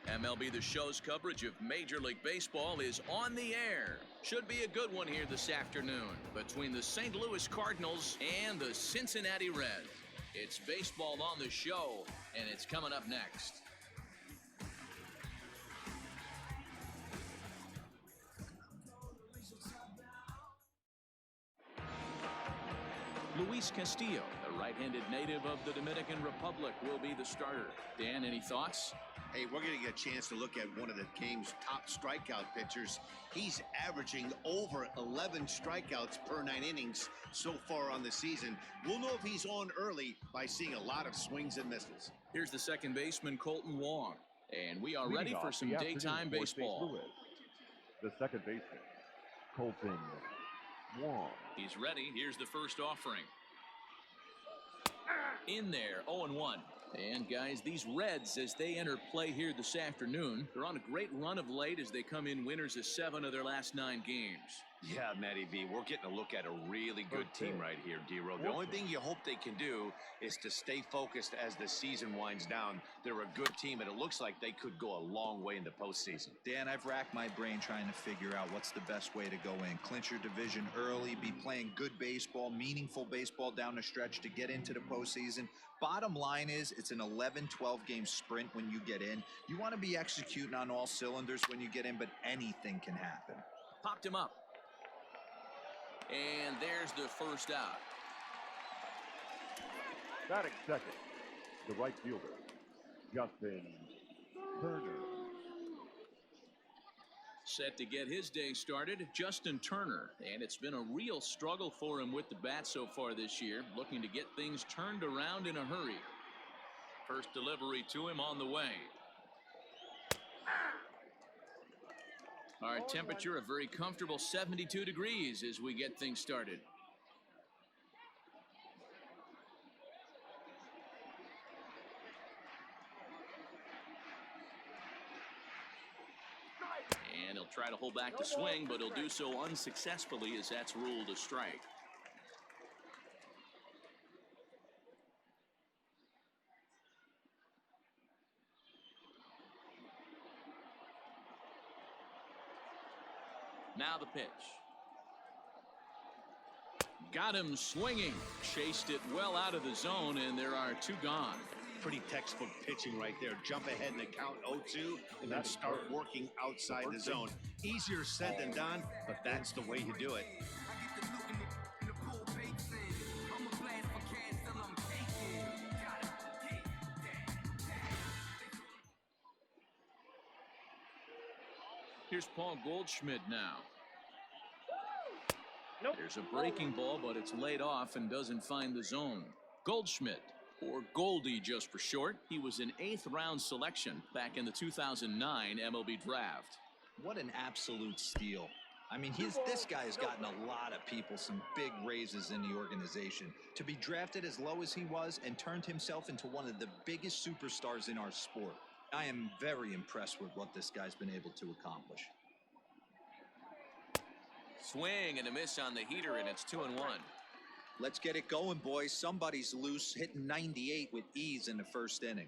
MLB The Show's coverage of Major League Baseball is on the air. Should be a good one here this afternoon between the St. Louis Cardinals and the Cincinnati Reds. It's baseball on the show, and it's coming up next. Luis Castillo, the right-handed native of the Dominican Republic, will be the starter. Dan, any thoughts? Hey, we're going to get a chance to look at one of the game's top strikeout pitchers. He's averaging over 11 strikeouts per 9 innings so far on the season. We'll know if he's on early by seeing a lot of swings and misses. Here's the second baseman, Colton Wong. And we are ready for some daytime baseball. The second baseman, Colton Wong. He's ready. Here's the first offering. In there, 0-1. And guys, these Reds, as they enter play here this afternoon, they're on a great run of late as they come in winners of 7 of their last 9 games. Yeah, Matty B, we're getting a look at a really good team right here, D-Row. The only thing you hope they can do is to stay focused as the season winds down. They're a good team, and it looks like they could go a long way in the postseason. Dan, I've racked my brain trying to figure out what's the best way to go in. Clinch your division early, be playing good baseball, meaningful baseball down the stretch to get into the postseason. Bottom line is it's an 11-12 game sprint when you get in. You want to be executing on all cylinders when you get in, but anything can happen. Popped him up. And there's the first out. Batting second, the right fielder, Justin Turner. Set to get his day started, Justin Turner. And it's been a real struggle for him with the bat so far this year, looking to get things turned around in a hurry. First delivery to him on the way. Our temperature, a very comfortable 72 degrees as we get things started. And he'll try to hold back the swing, but he'll do so unsuccessfully as that's ruled a strike. Now the pitch. Got him swinging. Chased it well out of the zone, and there are 2 gone. Pretty textbook pitching right there. Jump ahead in the count 0-2 and then start working outside the zone. Easier said than done, but that's the way you do it. Here's Paul Goldschmidt now. There's a breaking ball, but it's laid off and doesn't find the zone. Goldschmidt, or Goldie just for short, he was an 8th round selection back in the 2009 MLB draft. What an absolute steal. I mean, this guy has gotten a lot of people some big raises in the organization. To be drafted as low as he was and turned himself into one of the biggest superstars in our sport. I am very impressed with what this guy's been able to accomplish. Swing and a miss on the heater, and it's 2-1. Let's get it going, boys. Somebody's loose, hitting 98 with ease in the first inning.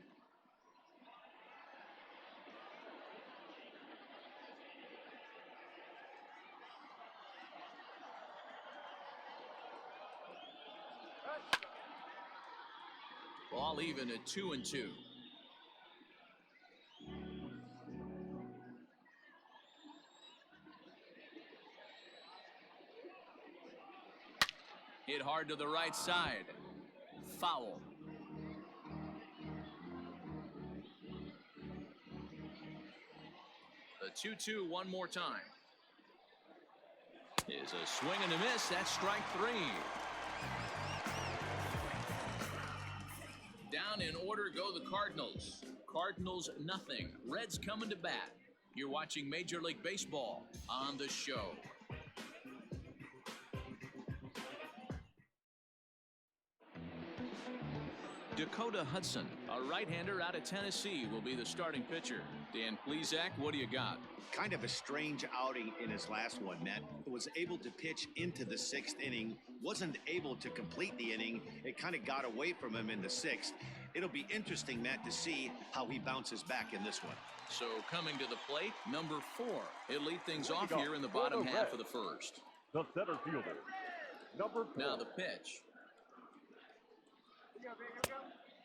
Ball even at 2-2. Hit hard to the right side. Foul. The 2-2 one more time. Is a swing and a miss. That's strike 3. Down in order go the Cardinals. Cardinals nothing. Reds coming to bat. You're watching Major League Baseball on the show. Dakota Hudson, a right-hander out of Tennessee, will be the starting pitcher. Dan Plesac, what do you got? Kind of a strange outing in his last one, Matt. Was able to pitch into the 6th inning, wasn't able to complete the inning. It kind of got away from him in the 6th. It'll be interesting, Matt, to see how he bounces back in this one. So coming to the plate, number 4. He'll lead things off here in the bottom half of the first. The center fielder, number 4. Now the pitch.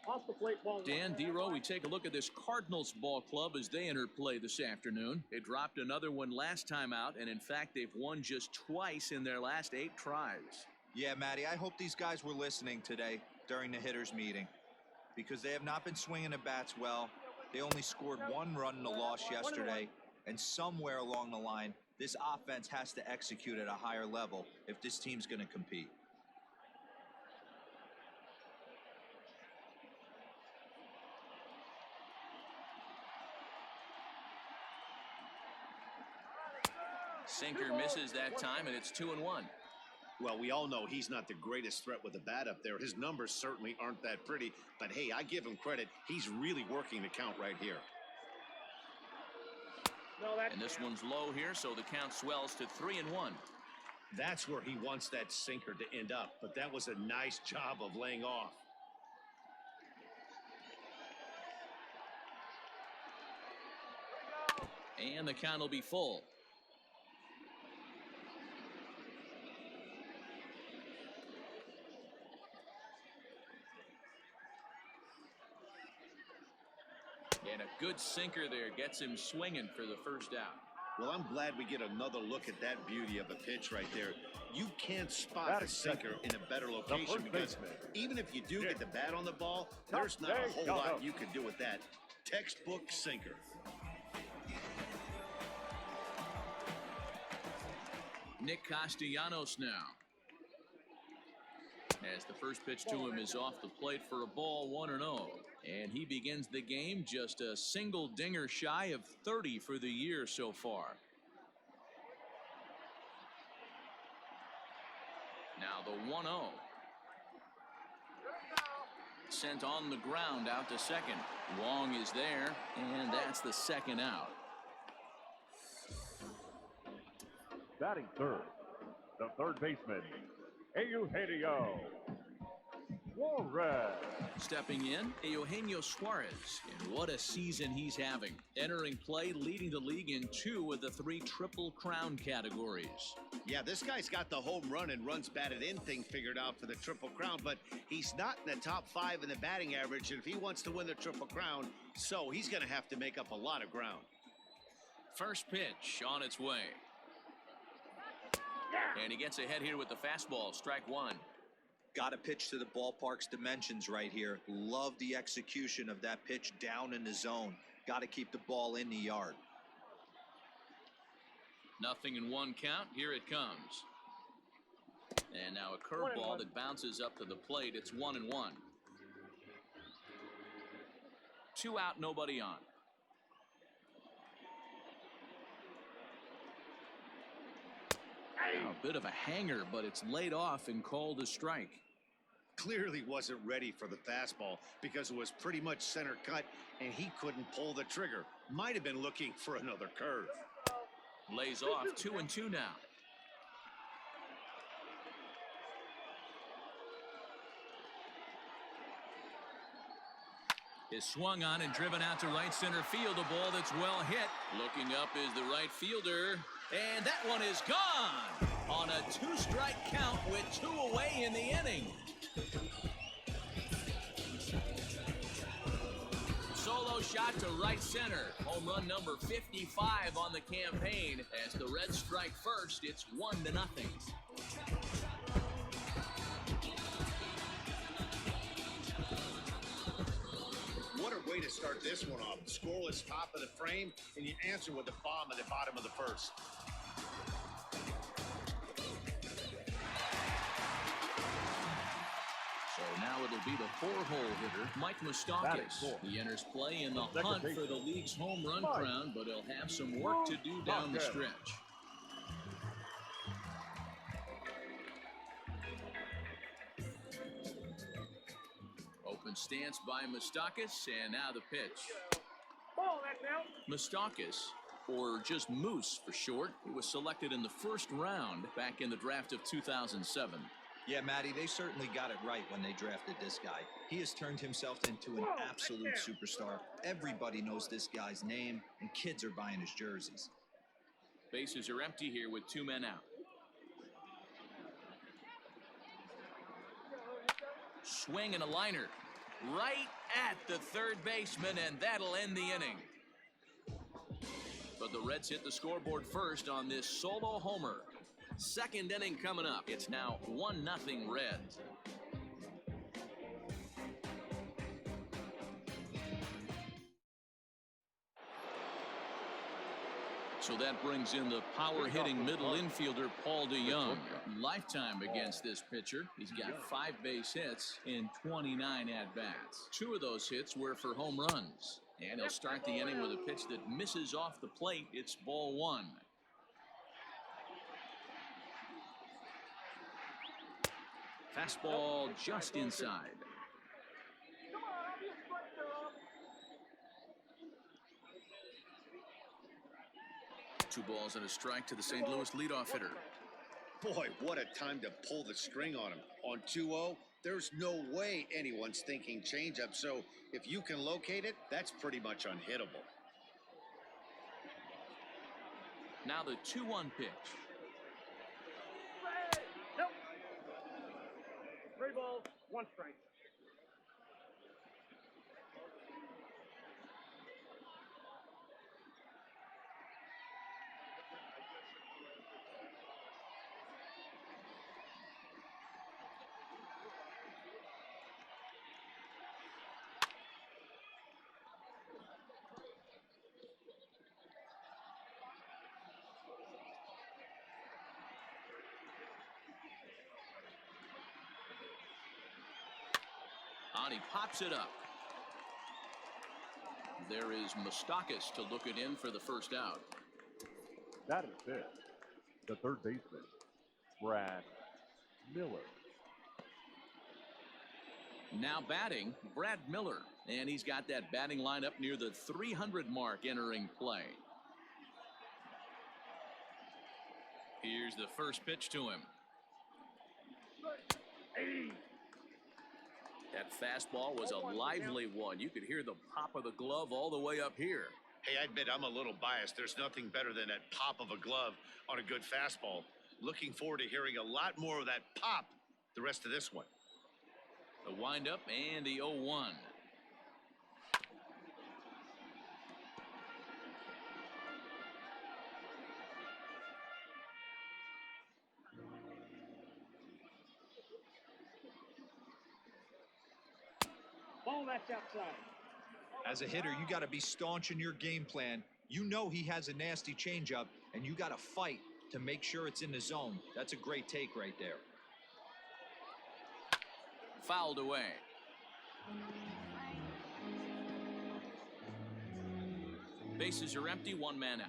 Off the plate, ball. Dan Dero, we take a look at this Cardinals ball club as they enter play this afternoon. They dropped another one last time out, and in fact, they've won just twice in their last 8 tries. Yeah, Matty, I hope these guys were listening today during the hitters meeting, because they have not been swinging the bats well. They only scored 1 run in the loss yesterday, and somewhere along the line, this offense has to execute at a higher level if this team's going to compete. Sinker misses that time, and it's 2-1. Well, we all know he's not the greatest threat with the bat up there. His numbers certainly aren't that pretty, but hey, I give him credit. He's really working the count right here. And this one's low here, so the count swells to 3-1. That's where he wants that sinker to end up, but that was a nice job of laying off. And the count will be full. And a good sinker there gets him swinging for the first out. Well, I'm glad we get another look at that beauty of a pitch right there. You can't spot the sinker in a better location because even if you do get the bat on the ball, there's not a whole lot you can do with that. Textbook sinker. Nick Castellanos now. As the first pitch to him is off the plate for a ball, 1-0. And he begins the game just a single dinger shy of 30 for the year so far. Now the 1-0. Sent on the ground out to second. Wong is there, and that's the second out. Batting third, the third baseman, Eugenio Suarez. Stepping in, Eugenio Suarez, and what a season he's having. Entering play, leading the league in 2 of the 3 Triple Crown categories. Yeah, this guy's got the home run and runs batted in thing figured out for the Triple Crown, but he's not in the top 5 in the batting average, and if he wants to win the Triple Crown, so he's going to have to make up a lot of ground. First pitch on its way. And he gets ahead here with the fastball, strike 1. Got to pitch to the ballpark's dimensions right here. Love the execution of that pitch down in the zone. Got to keep the ball in the yard. 0-1 count. Here it comes. And now a curveball that bounces up to the plate. It's 1-1. 2 out, nobody on. Now a bit of a hanger, but it's laid off and called a strike. Clearly wasn't ready for the fastball because it was pretty much center cut and he couldn't pull the trigger. Might have been looking for another curve. Lays off 2-2 now. Is swung on and driven out to right center field. A ball that's well hit. Looking up is the right fielder. And that one is gone on a 2-strike count with 2 away in the inning. Solo shot to right center. Home run number 55 on the campaign. As the Reds strike first, it's 1-0. What a way to start this one off. Scoreless top of the frame, and you answer with a bomb at the bottom of the first. So now it'll be the 4-hole hitter, Mike Moustakas. He enters play in the hunt for the league's home run crown, but he'll have some work to do down the stretch. Open stance by Moustakas, and now the pitch. Moustakas, or just Moose for short, who was selected in the first round back in the draft of 2007. Yeah, Matty, they certainly got it right when they drafted this guy. He has turned himself into an absolute superstar. Everybody knows this guy's name, and kids are buying his jerseys. Bases are empty here with 2 men out. Swing and a liner right at the third baseman, and that'll end the inning. But the Reds hit the scoreboard first on this solo homer. Second inning coming up. It's now 1-0 Reds. So that brings in the power-hitting middle infielder Paul DeYoung. Lifetime against this pitcher. He's got 5 base hits in 29 at-bats. 2 of those hits were for home runs. And he'll start the inning with a pitch that misses off the plate. It's ball 1. Fastball just inside. Two balls and a strike to the St. Louis leadoff hitter. Boy, what a time to pull the string on him. On 2-0, there's no way anyone's thinking changeup. So if you can locate it, that's pretty much unhittable. Now the 2-1 pitch. Nope. 3 balls, 1 strike. And he pops it up. There is Moustakas to look it in for the first out. That is it. The third baseman, Brad Miller. Now batting, Brad Miller. And he's got that batting lineup near the 300 mark entering play. Here's the first pitch to him. That fastball was a lively one. You could hear the pop of the glove all the way up here. Hey, I admit I'm a little biased. There's nothing better than that pop of a glove on a good fastball. Looking forward to hearing a lot more of that pop the rest of this one. The windup and the 0-1. Ball that's outside. As a hitter, you got to be staunch in your game plan. You know he has a nasty changeup, and you got to fight to make sure it's in the zone. That's a great take right there. Fouled away. Bases are empty, 1 man out.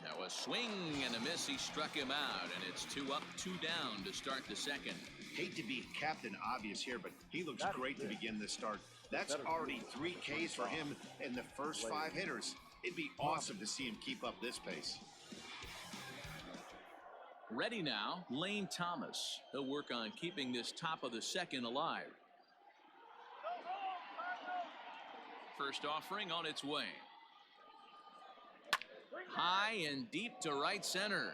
Now a swing and a miss. He struck him out, and it's 2 up, 2 down to start the second. Hate to be Captain Obvious here, but he looks great to begin this start. That's already 3 Ks for him in the first 5 hitters. It'd be awesome to see him keep up this pace. Ready now, Lane Thomas. He'll work on keeping this top of the second alive. First offering on its way. High and deep to right center.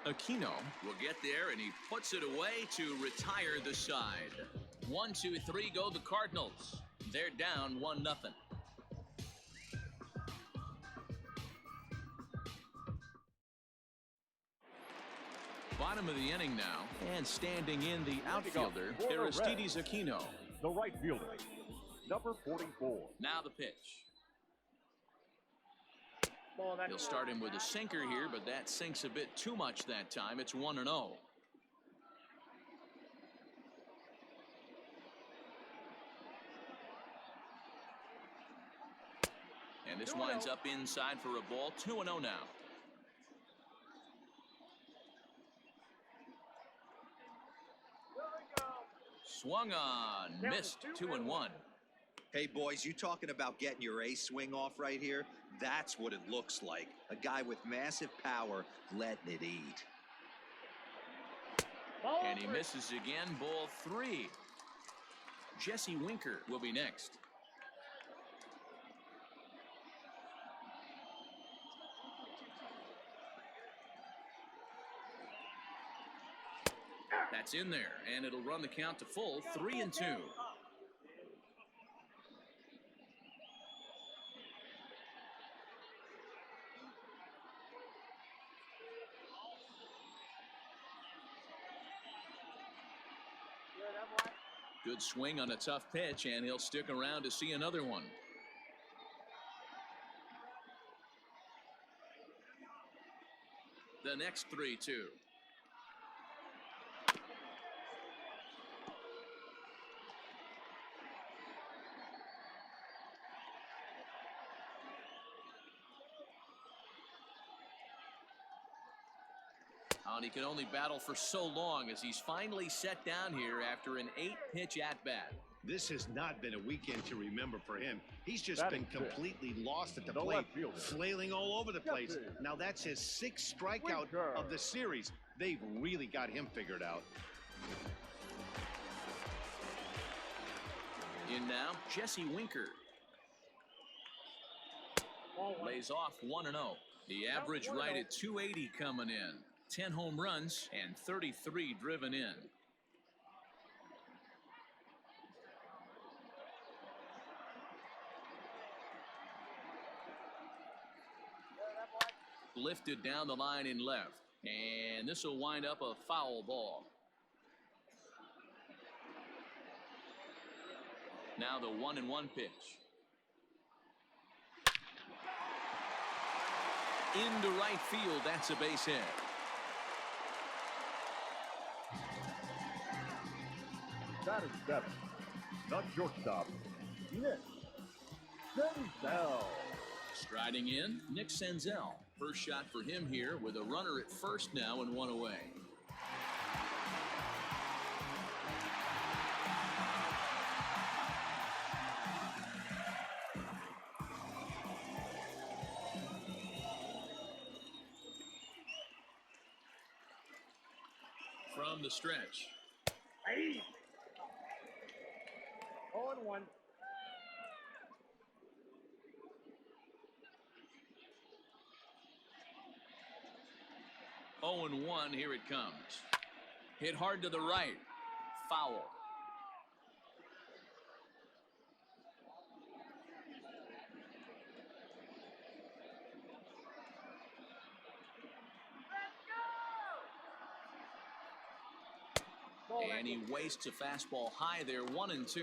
Aquino will get there, and he puts it away to retire the side. 1, 2, 3 go the Cardinals. They're down 1-0. Bottom of the inning now, and standing in the outfielder, Aristides Aquino. The right fielder, number 44. Now the pitch. He'll start him with a sinker here, but that sinks a bit too much that time. It's 1-0. And this winds up inside for a ball. 2-0 now. Swung on, missed. 2-1. Hey, boys, you talking about getting your ace swing off right here? That's what it looks like. A guy with massive power letting it eat. And he misses again, ball 3. Jesse Winker will be next. That's in there, and it'll run the count to full 3-2. Good swing on a tough pitch, and he'll stick around to see another one. The next 3-2. And he can only battle for so long as he's finally set down here after an 8-pitch at-bat. This has not been a weekend to remember for him. He's just been completely lost at the plate, flailing all over the place. Now that's his 6th strikeout of the series. They've really got him figured out. In now, Jesse Winker. Lays off 1-0. The average right at 280 coming in. 10 home runs and 33 driven in. Lifted down the line in left, and this will wind up a foul ball. Now the 1-1 pitch. Into right field, that's a base hit. That is 7. Not shortstop. Nick Senzel. Striding in, Nick Senzel. First shot for him here with a runner at first now and 1 away. From the stretch. 0-1. 0-1, here it comes. Hit hard to the right. Foul. And he wastes a fastball high there, 1-2.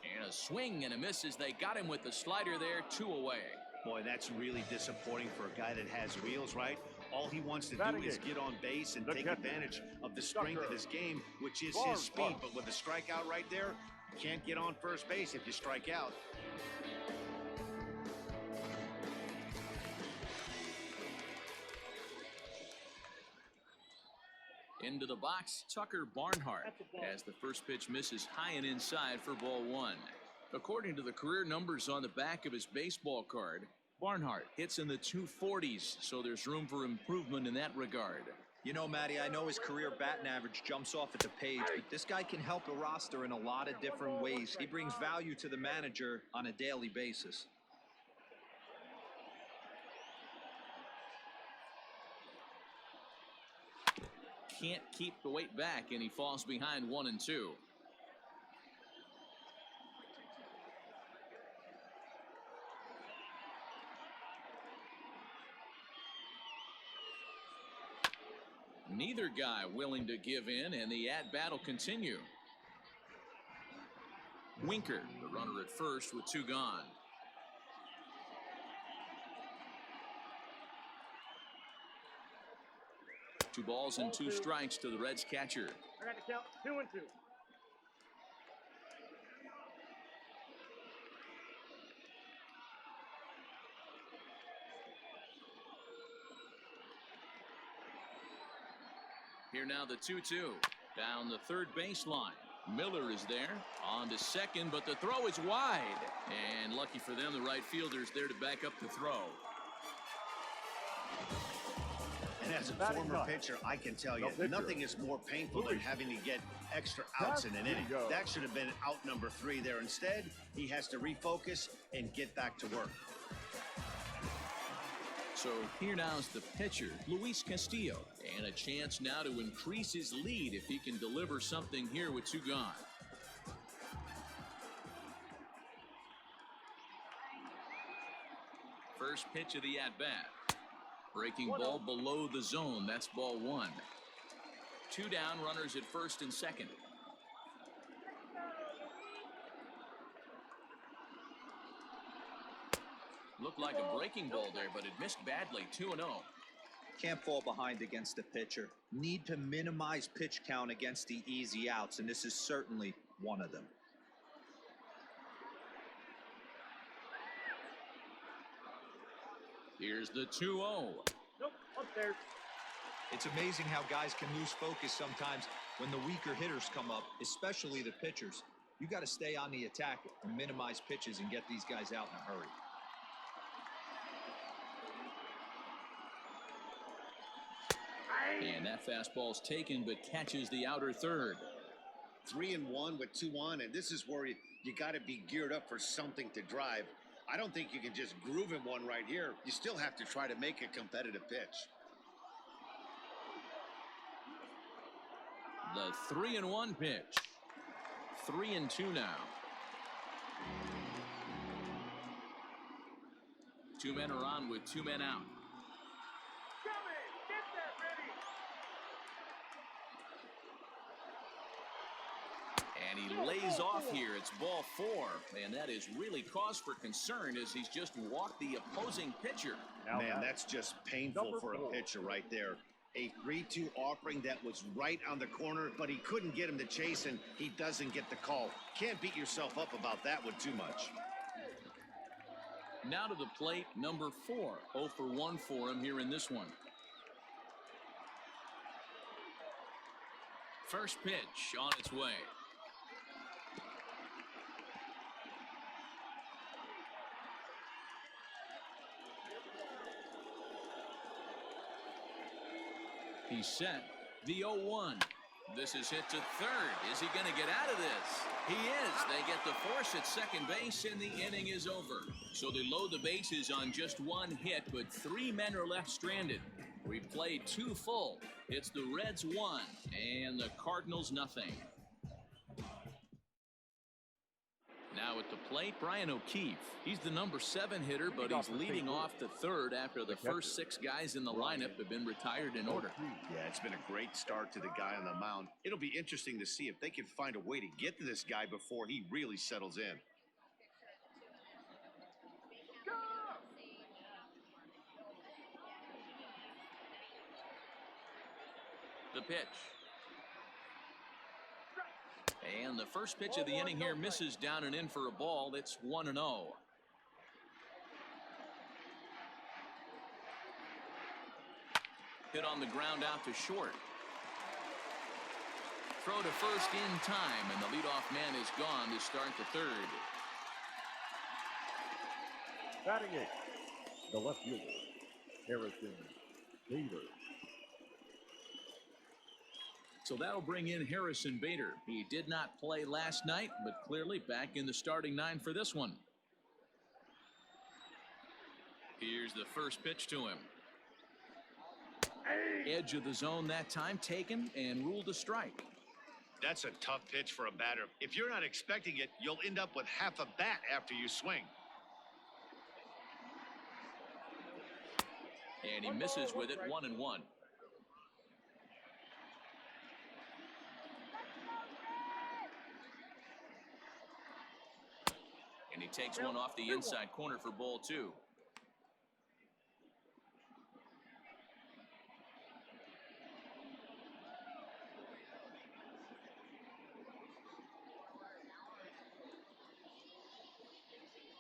And a swing and a miss as they got him with the slider there, 2 away. Boy, that's really disappointing for a guy that has wheels, right? All he wants to do is get on base and take advantage of the strength of his game, which is his speed. But with a strikeout right there, you can't get on first base if you strike out. Into the box, Tucker Barnhart, as the first pitch misses high and inside for ball 1. According to the career numbers on the back of his baseball card, Barnhart hits in the 240s, so there's room for improvement in that regard. You know, Matty, I know his career batting average jumps off at the page, but this guy can help a roster in a lot of different ways. He brings value to the manager on a daily basis. Can't keep the weight back, and he falls behind 1-2. Neither guy willing to give in, and the at-bat will continue. Winker, the runner at first with 2 gone. Two balls and 2 strikes to the Reds catcher. I got to count 2-2. Here now the 2-2. Down the third baseline. Miller is there. On to second, but the throw is wide. And lucky for them, the right fielder's there to back up the throw. And as a former pitcher, I can tell you, nothing is more painful than having to get extra outs in an inning. That should have been out number 3 there. Instead, he has to refocus and get back to work. So here now is the pitcher, Luis Castillo, and a chance now to increase his lead if he can deliver something here with 2 gone. First pitch of the at-bat. Breaking ball below the zone. That's ball 1. 2 down, runners at first and second. Looked like a breaking ball there, but it missed badly. 2-0. Can't fall behind against the pitcher. Need to minimize pitch count against the easy outs, and this is certainly one of them. Here's the 2-0. Nope, upstairs. It's amazing how guys can lose focus sometimes when the weaker hitters come up, especially the pitchers. You got to stay on the attack and minimize pitches and get these guys out in a hurry. And that fastball's taken, but catches the outer third. 3-1 with 2 on, and this is where you got to be geared up for something to drive. I don't think you can just groove him one right here. You still have to try to make a competitive pitch. The 3-1 pitch. 3-2 now. 2 men are on with 2 men out. Get that ready. And he lays off here. It's ball 4. And that is really cause for concern as he's just walked the opposing pitcher. Man, that's just painful for a pitcher right there. A 3-2 offering that was right on the corner, but he couldn't get him to chase, and he doesn't get the call. Can't beat yourself up about that one too much. Now to the plate, number 4. 0 for 1 for him here in this one. First pitch on its way. He's set. The 0-1. This is hit to third. Is he going to get out of this? He is. They get the force at second base, and the inning is over. So they load the bases on just 1 hit, but 3 men are left stranded. We've played 2 full. It's the Reds 1 and the Cardinals nothing. Now at the plate, Brian O'Keefe. He's the number 7 hitter, but he's leading off the third after the first 6 guys in the lineup have been retired in order. Yeah, it's been a great start to the guy on the mound. It'll be interesting to see if they can find a way to get to this guy before he really settles in. The pitch. And the first pitch of the inning here misses down and in for a ball. It's 1-0. Hit on the ground out to short. Throw to first in time, and the leadoff man is gone to start the third. Batting 8. The left fielder, Harrison Bader. So that'll bring in Harrison Bader. He did not play last night, but clearly back in the starting 9 for this one. Here's the first pitch to him. Edge of the zone that time, taken and ruled a strike. That's a tough pitch for a batter. If you're not expecting it, you'll end up with half a bat after you swing. And he misses with it, 1-1. And he takes one off the inside corner for ball 2.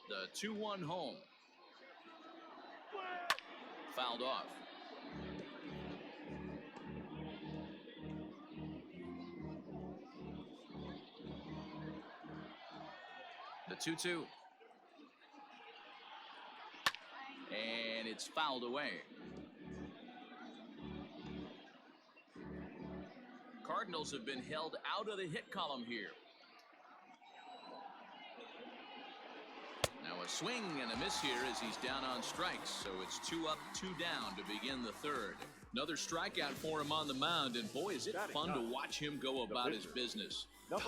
The 2-1 home. Fouled off. The 2-2. And it's fouled away. Cardinals have been held out of the hit column here. Now a swing and a miss here as he's down on strikes. So it's 2 up, 2 down to begin the third. Another strikeout for him on the mound, and boy, is it fun to watch him go about his business. No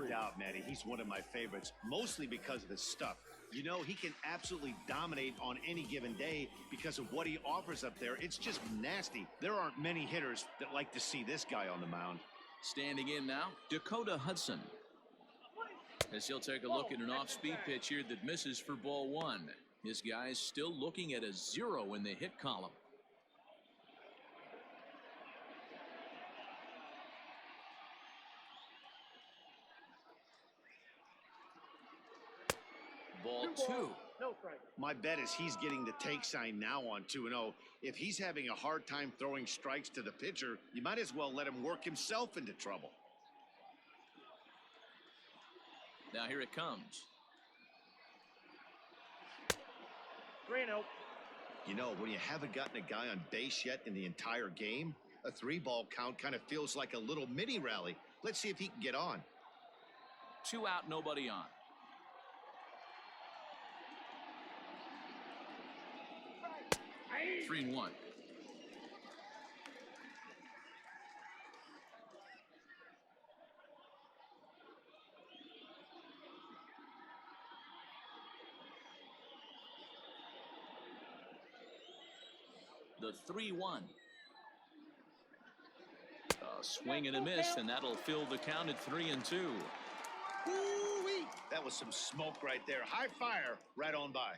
doubt, Matty. He's one of my favorites, mostly because of his stuff. You know, he can absolutely dominate on any given day because of what he offers up there. It's just nasty. There aren't many hitters that like to see this guy on the mound. Standing in now, Dakota Hudson. As he'll take a look at an off-speed pitch here that misses for ball 1. His guy's still looking at a 0 in the hit column. Ball 2. My bet is he's getting the take sign now on 2-0. If he's having a hard time throwing strikes to the pitcher, you might as well let him work himself into trouble. Now here it comes. 3-0. You know, when you haven't gotten a guy on base yet in the entire game, a 3-ball count kind of feels like a little mini rally. Let's see if he can get on. 2 out, nobody on. Three and 1. The 3-1. A swing and a miss, and that'll fill the count at 3-2. Woo-wee! That was some smoke right there. High fire right on by.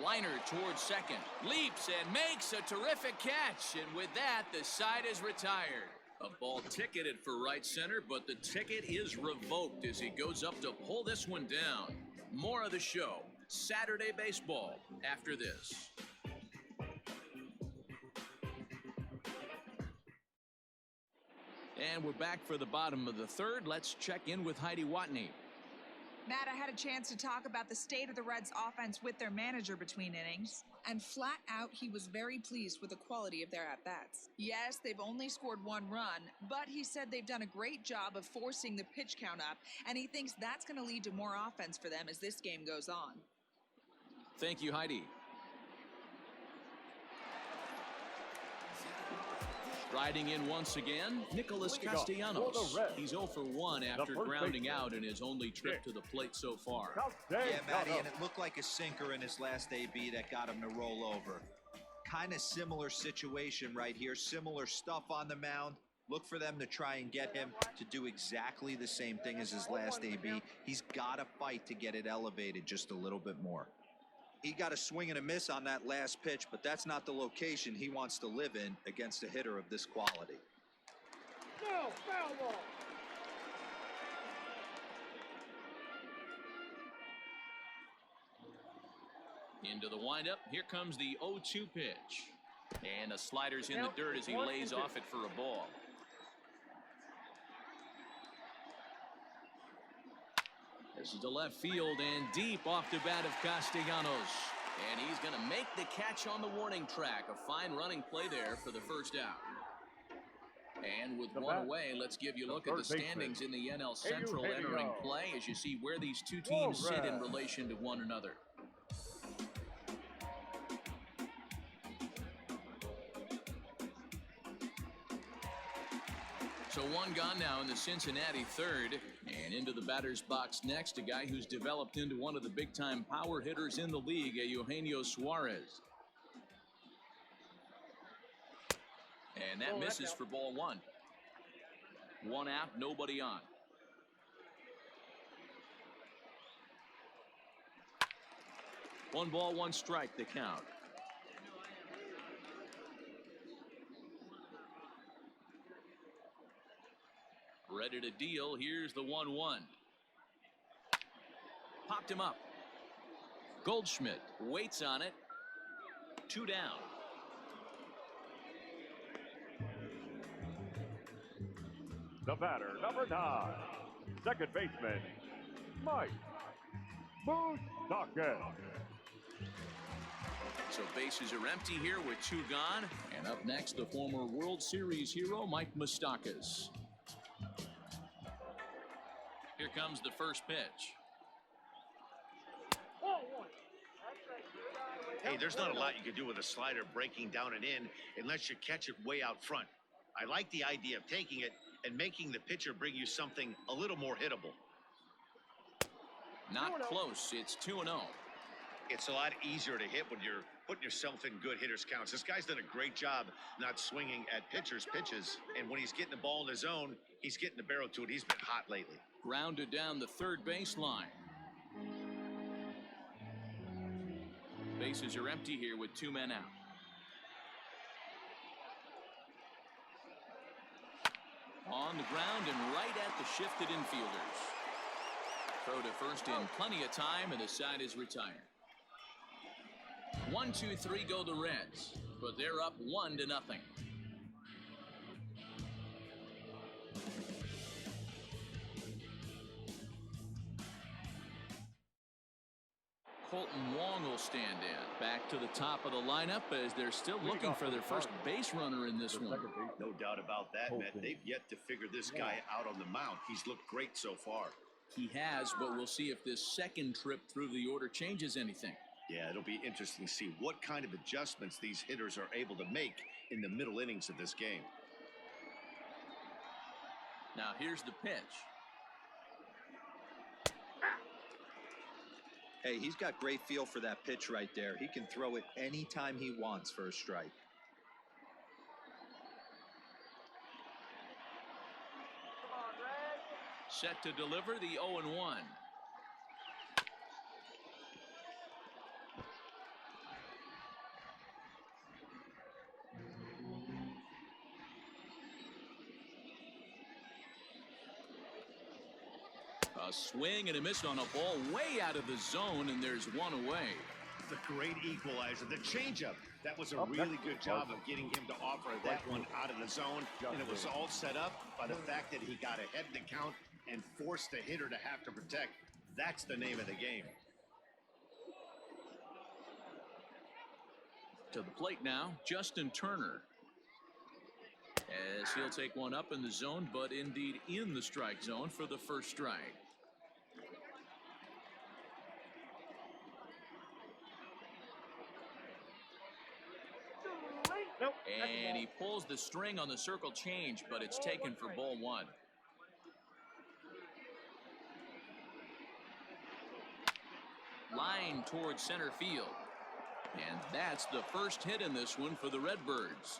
Liner towards second, leaps and makes a terrific catch, and with that the side is retired. A ball ticketed for right center, but the ticket is revoked as he goes up to pull this one down. More of the show, Saturday Baseball, after this. And we're back for the bottom of the third. Let's check in with Heidi Watney. Matt, I had a chance to talk about the state of the Reds offense with their manager between innings, and flat out, he was very pleased with the quality of their at-bats. Yes, they've only scored 1 run, but he said they've done a great job of forcing the pitch count up, and he thinks that's going to lead to more offense for them as this game goes on. Thank you, Heidi. Riding in once again, Nicholas Castellanos. He's 0 for 1 after grounding out in his only trip to the plate so far. Yeah, Matty, and it looked like a sinker in his last AB that got him to roll over. Kind of similar situation right here, similar stuff on the mound. Look for them to try and get him to do exactly the same thing as his last AB. He's got to fight to get it elevated just a little bit more. He got a swing and a miss on that last pitch, but that's not the location he wants to live in against a hitter of this quality. No, foul ball. Into the windup. Here comes the 0-2 pitch. And a slider's in the dirt as he lays off it for a ball. This is to left field and deep off the bat of Castellanos. And he's going to make the catch on the warning track. A fine running play there for the first out. And with one away, let's give you a look at the standings in the NL Central entering play as you see where these two teams sit in relation to one another. So one gone now in the Cincinnati third, and into the batter's box next, a guy who's developed into one of the big-time power hitters in the league, Eugenio Suarez. And that misses for ball 1. 1 out, nobody on. One ball, one strike, the count. Ready to deal. Here's the 1-1. Popped him up. Goldschmidt waits on it. 2 down. The batter, number 9, second baseman, Mike Moustakas. So bases are empty here with 2 gone. And up next, the former World Series hero, Mike Moustakas. Here comes the first pitch. Hey, there's not a lot you can do with a slider breaking down and in unless you catch it way out front. I like the idea of taking it and making the pitcher bring you something a little more hittable. Not close. It's 2-0. It's a lot easier to hit when you're putting yourself in good hitters counts. This guy's done a great job not swinging at pitchers' pitches. And when he's getting the ball in his zone, he's getting the barrel to it. He's been hot lately. Grounded down the third baseline. Bases are empty here with 2 men out. On the ground and right at the shifted infielders. Throw to first in plenty of time, and the side is retired. 1-2-3 go the Reds, but they're up 1-0. Colton Wong will stand in. Back to the top of the lineup as they're still looking for their first base runner in this one. No doubt about that, Matt. They've yet to figure this guy out on the mound. He's looked great so far. He has, but we'll see if this second trip through the order changes anything. Yeah, it'll be interesting to see what kind of adjustments these hitters are able to make in the middle innings of this game. Now here's the pitch. Hey, he's got great feel for that pitch right there. He can throw it anytime he wants for a strike. Set to deliver the 0-1. A swing and a miss on a ball way out of the zone, and there's one away. The great equalizer, the changeup. That was a really good job of getting him to offer that one out of the zone, and it was all set up by the fact that he got ahead in the count and forced the hitter to have to protect. That's the name of the game. To the plate now, Justin Turner. As he'll take one up in the zone, but indeed in the strike zone for the first strike. Nope. And he pulls the string on the circle change, but it's taken for ball 1. Line towards center field. And that's the first hit in this one for the Redbirds.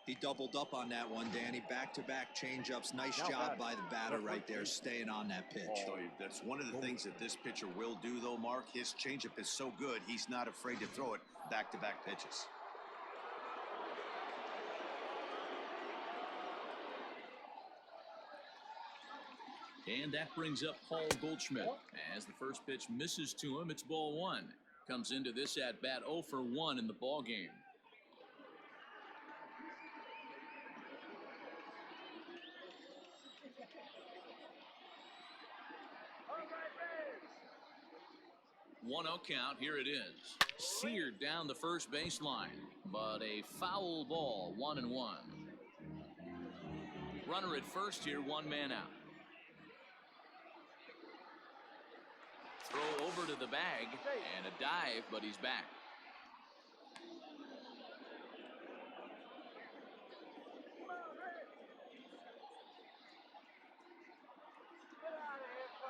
He doubled up on that one, Danny. Back-to-back changeups. Nice job by the batter right there, staying on that pitch. That's one of the things that this pitcher will do, though, Mark. His changeup is so good, he's not afraid to throw it back-to-back pitches. And that brings up Paul Goldschmidt. As the first pitch misses to him, it's ball 1. Comes into this at-bat 0 for 1 in the ball game. One 0 count. Here it is. Seared down the first baseline, but a foul ball. 1-1. Runner at first here, 1 man out. Throw over to the bag and a dive, but he's back.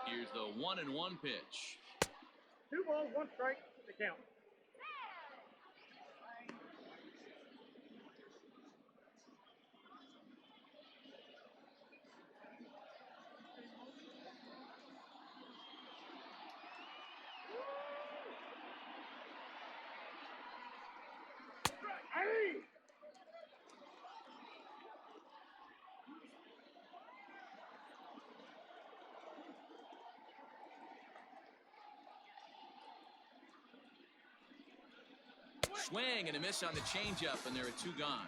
Here's the 1-1 pitch. 2 balls, 1 strike to count. Hey! Swing and a miss on the changeup, and there are 2 gone.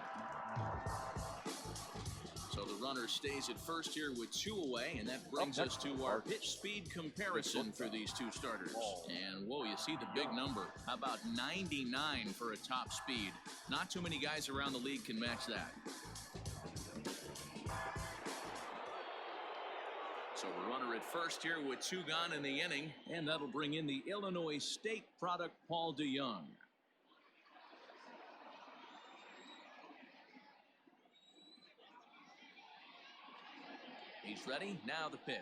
So the runner stays at first here with 2 away, and that brings us to our pitch speed comparison for these 2 starters. And, whoa, you see the big number. How about 99 for a top speed? Not too many guys around the league can match that. So a runner at first here with 2 gone in the inning, and that'll bring in the Illinois State product, Paul DeYoung. He's ready. Now the pitch.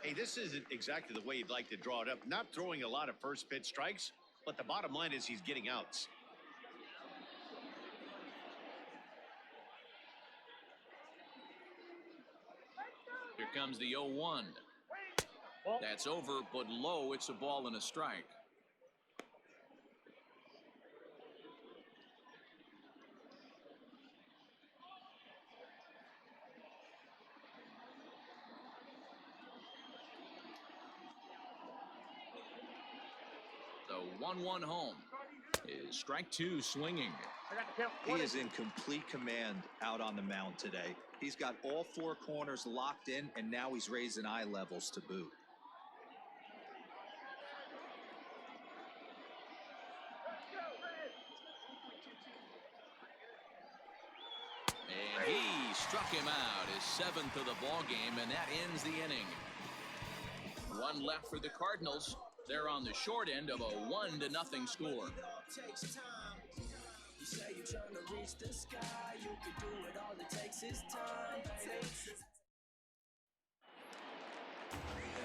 Hey, this isn't exactly the way you'd like to draw it up. Not throwing a lot of first pitch strikes, but the bottom line is he's getting outs. Here comes the 0-1. That's over, but low. It's a ball and a strike. The 1-1 home is strike 2 swinging. He is in complete command out on the mound today. He's got all 4 corners locked in, and now he's raising eye levels to boot. And he struck him out, his 7th of the ball game, and that ends the inning. 1 left for the Cardinals. They're on the short end of a 1-0 score. You say you're trying to reach the sky, you can do it, all it takes is time.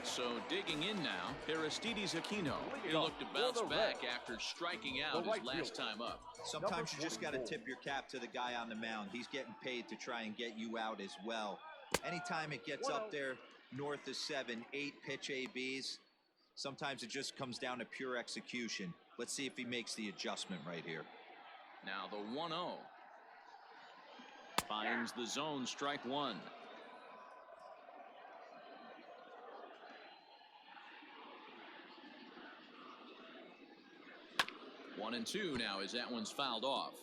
So digging in now, Aristides Aquino. He looked to bounce back after striking out his last time up. Sometimes you just got to tip your cap to the guy on the mound. He's getting paid to try and get you out as well. Anytime it gets up there north of 7, 8 pitch ABs, sometimes it just comes down to pure execution. Let's see if he makes the adjustment right here. Now the 1-0. Finds the zone, strike 1. One and 2 now as that one's fouled off.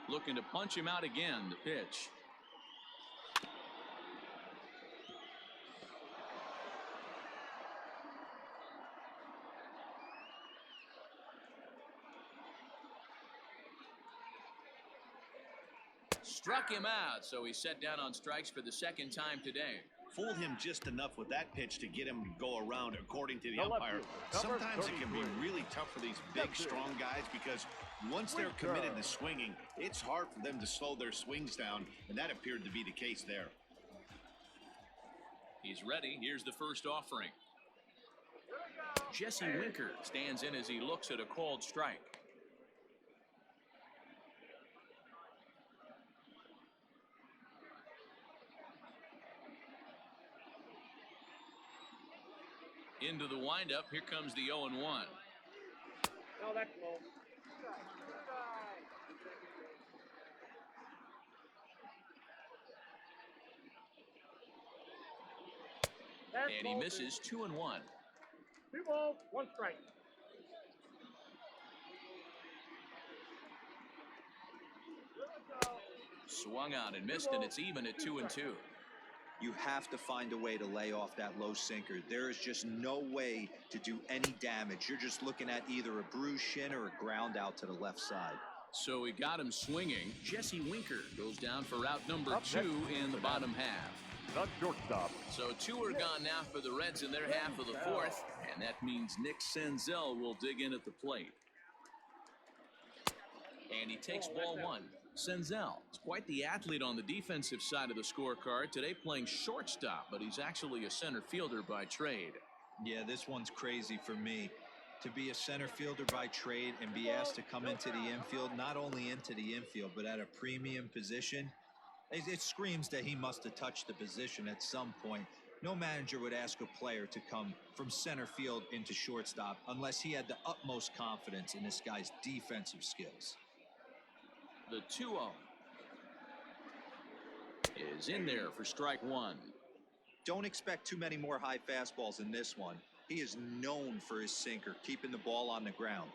Looking to punch him out again, the pitch. Struck him out, so he's set down on strikes for the 2nd time today. Fooled him just enough with that pitch to get him to go around, according to the umpire. Sometimes it can be really tough for these big, strong guys because once they're committed to swinging, it's hard for them to slow their swings down, and that appeared to be the case there. He's ready. Here's the first offering. Jesse Winker stands in as he looks at a called strike. Into the windup. Here comes the 0-1. No, that's low. And he misses 2-1. 2 balls, 1 strike. Swung on and missed, and it's even at 2-2. You have to find a way to lay off that low sinker. There is just no way to do any damage. You're just looking at either a bruised shin or a ground out to the left side. So he got him swinging. Jesse Winker goes down for route number 2 in the bottom half. The shortstop. So 2 are gone now for the Reds in their half of the 4th, and that means Nick Senzel will dig in at the plate. And he takes ball 1. Senzel is quite the athlete on the defensive side of the scorecard today, playing shortstop, but he's actually a center fielder by trade. Yeah, this one's crazy for me. To be a center fielder by trade and be asked to come into the infield, not only into the infield, but at a premium position, it screams that he must have touched the position at some point. No manager would ask a player to come from center field into shortstop unless he had the utmost confidence in this guy's defensive skills. The 2-0. is in there for strike one. Don't expect too many more high fastballs in this one. He is known for his sinker, keeping the ball on the ground.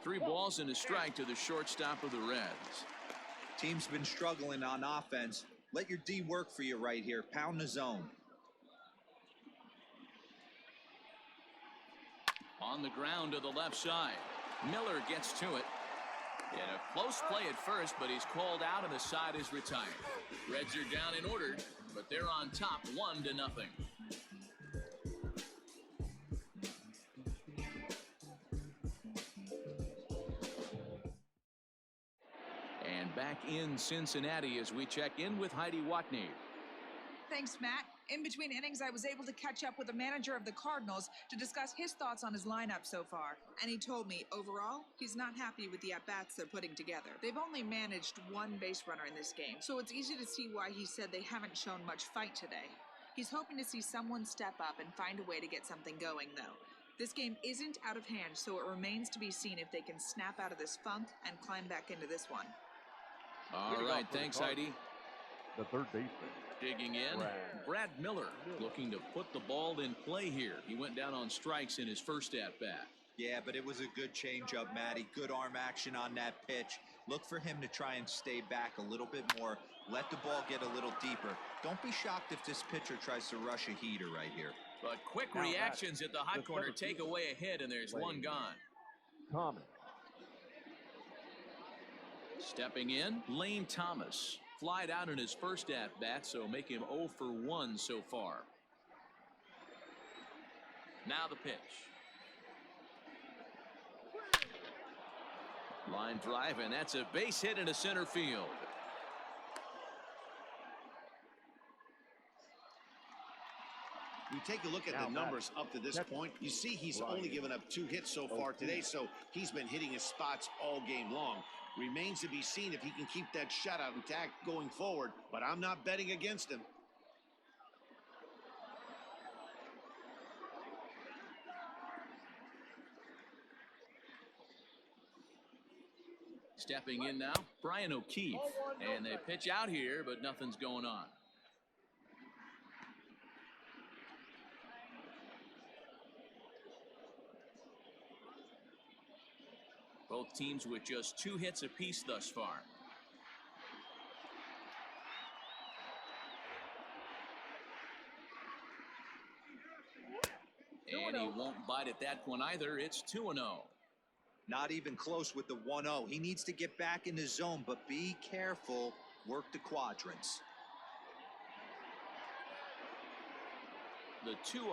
3 balls and a strike to the shortstop of the Reds. Team's been struggling on offense. Let your D work for you right here. Pound the zone. On the ground to the left side. Miller gets to it. And a close play at first, but he's called out and the side is retired. Reds are down in order, but they're on top 1-0. And back in Cincinnati as we check in with Heidi Watney. Thanks, Matt. In between innings, I was able to catch up with the manager of the Cardinals to discuss his thoughts on his lineup so far. And he told me, overall, he's not happy with the at-bats they're putting together. They've only managed 1 base runner in this game, so it's easy to see why he said they haven't shown much fight today. He's hoping to see someone step up and find a way to get something going, though. This game isn't out of hand, so it remains to be seen if they can snap out of this funk and climb back into this one. All right, thanks, Heidi. The third baseman. Digging in, Brad Miller looking to put the ball in play here. He went down on strikes in his first at-bat. Yeah, but it was a good changeup, Matty. Good arm action on that pitch. Look for him to try and stay back a little bit more. Let the ball get a little deeper. Don't be shocked if this pitcher tries to rush a heater right here. But quick reactions at the hot corner take away a hit, and there's one gone. Thomas. Stepping in, Lane Thomas. Flied out in his first at-bat, so make him 0 for 1 so far. Now the pitch. Line drive, and that's a base hit into center field. You take a look at the numbers up to this point, you see he's only given up 2 hits so far today, so he's been hitting his spots all game long. Remains to be seen if he can keep that shutout intact going forward, but I'm not betting against him. Stepping in now, Brian O'Keefe. And they pitch out here, but nothing's going on. Both teams with just 2 hits apiece thus far. And he won't bite at that one either. It's 2-0. Not even close with the 1-0. He needs to get back in the zone, but be careful. Work the quadrants. The 2-0.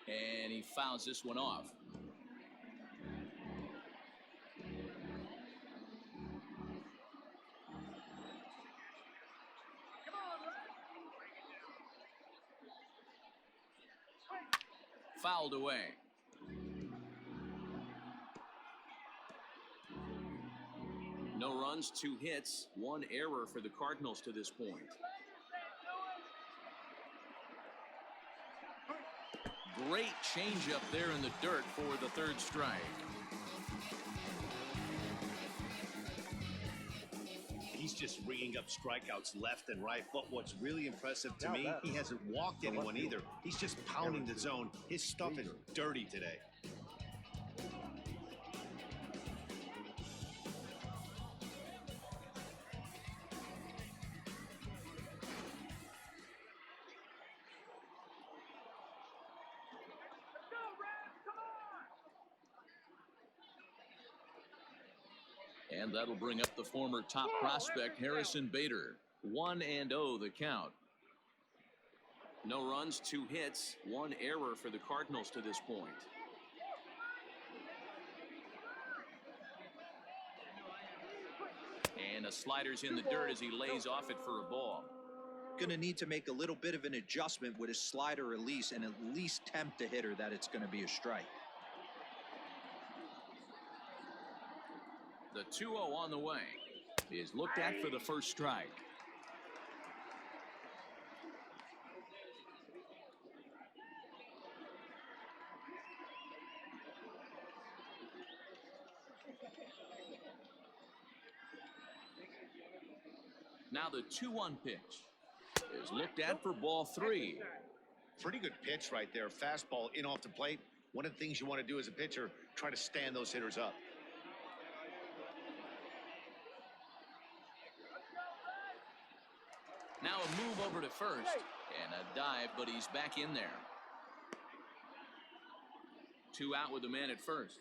And he fouls this one off. Fouled away. No runs, 2 hits, 1 error for the Cardinals to this point. Great changeup there in the dirt for the 3rd strike. He's just ringing up strikeouts left and right, but what's really impressive to me, he hasn't walked anyone either. He's just pounding the zone. His stuff is dirty today. And that'll bring up the former top prospect, Harrison Bader. 1-0 the count. No runs, 2 hits, 1 error for the Cardinals to this point. And a slider's in the dirt as he lays off it for a ball. Going to need to make a little bit of an adjustment with his slider release and at least tempt the hitter that it's going to be a strike. The 2-0 on the way is looked at for the 1st strike. Now the 2-1 pitch is looked at for ball 3. Pretty good pitch right there. Fastball in off the plate. One of the things you want to do as a pitcher, try to stand those hitters up. Now a move over to first and a dive, but he's back in there. 2 out with the man at first.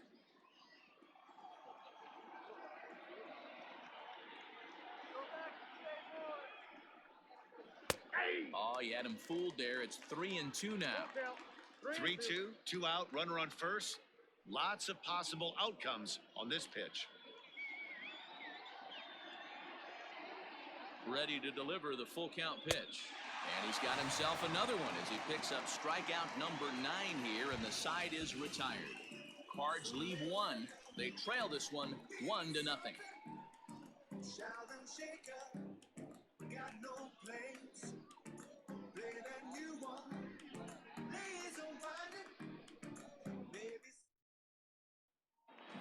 Oh, he had him fooled there. It's 3-2 now. 3-2, 2 out, runner on first. Lots of possible outcomes on this pitch. Ready to deliver the full count pitch. And he's got himself another one as he picks up strikeout number 9 here, and the side is retired. Cards leave 1. They trail this one 1-0.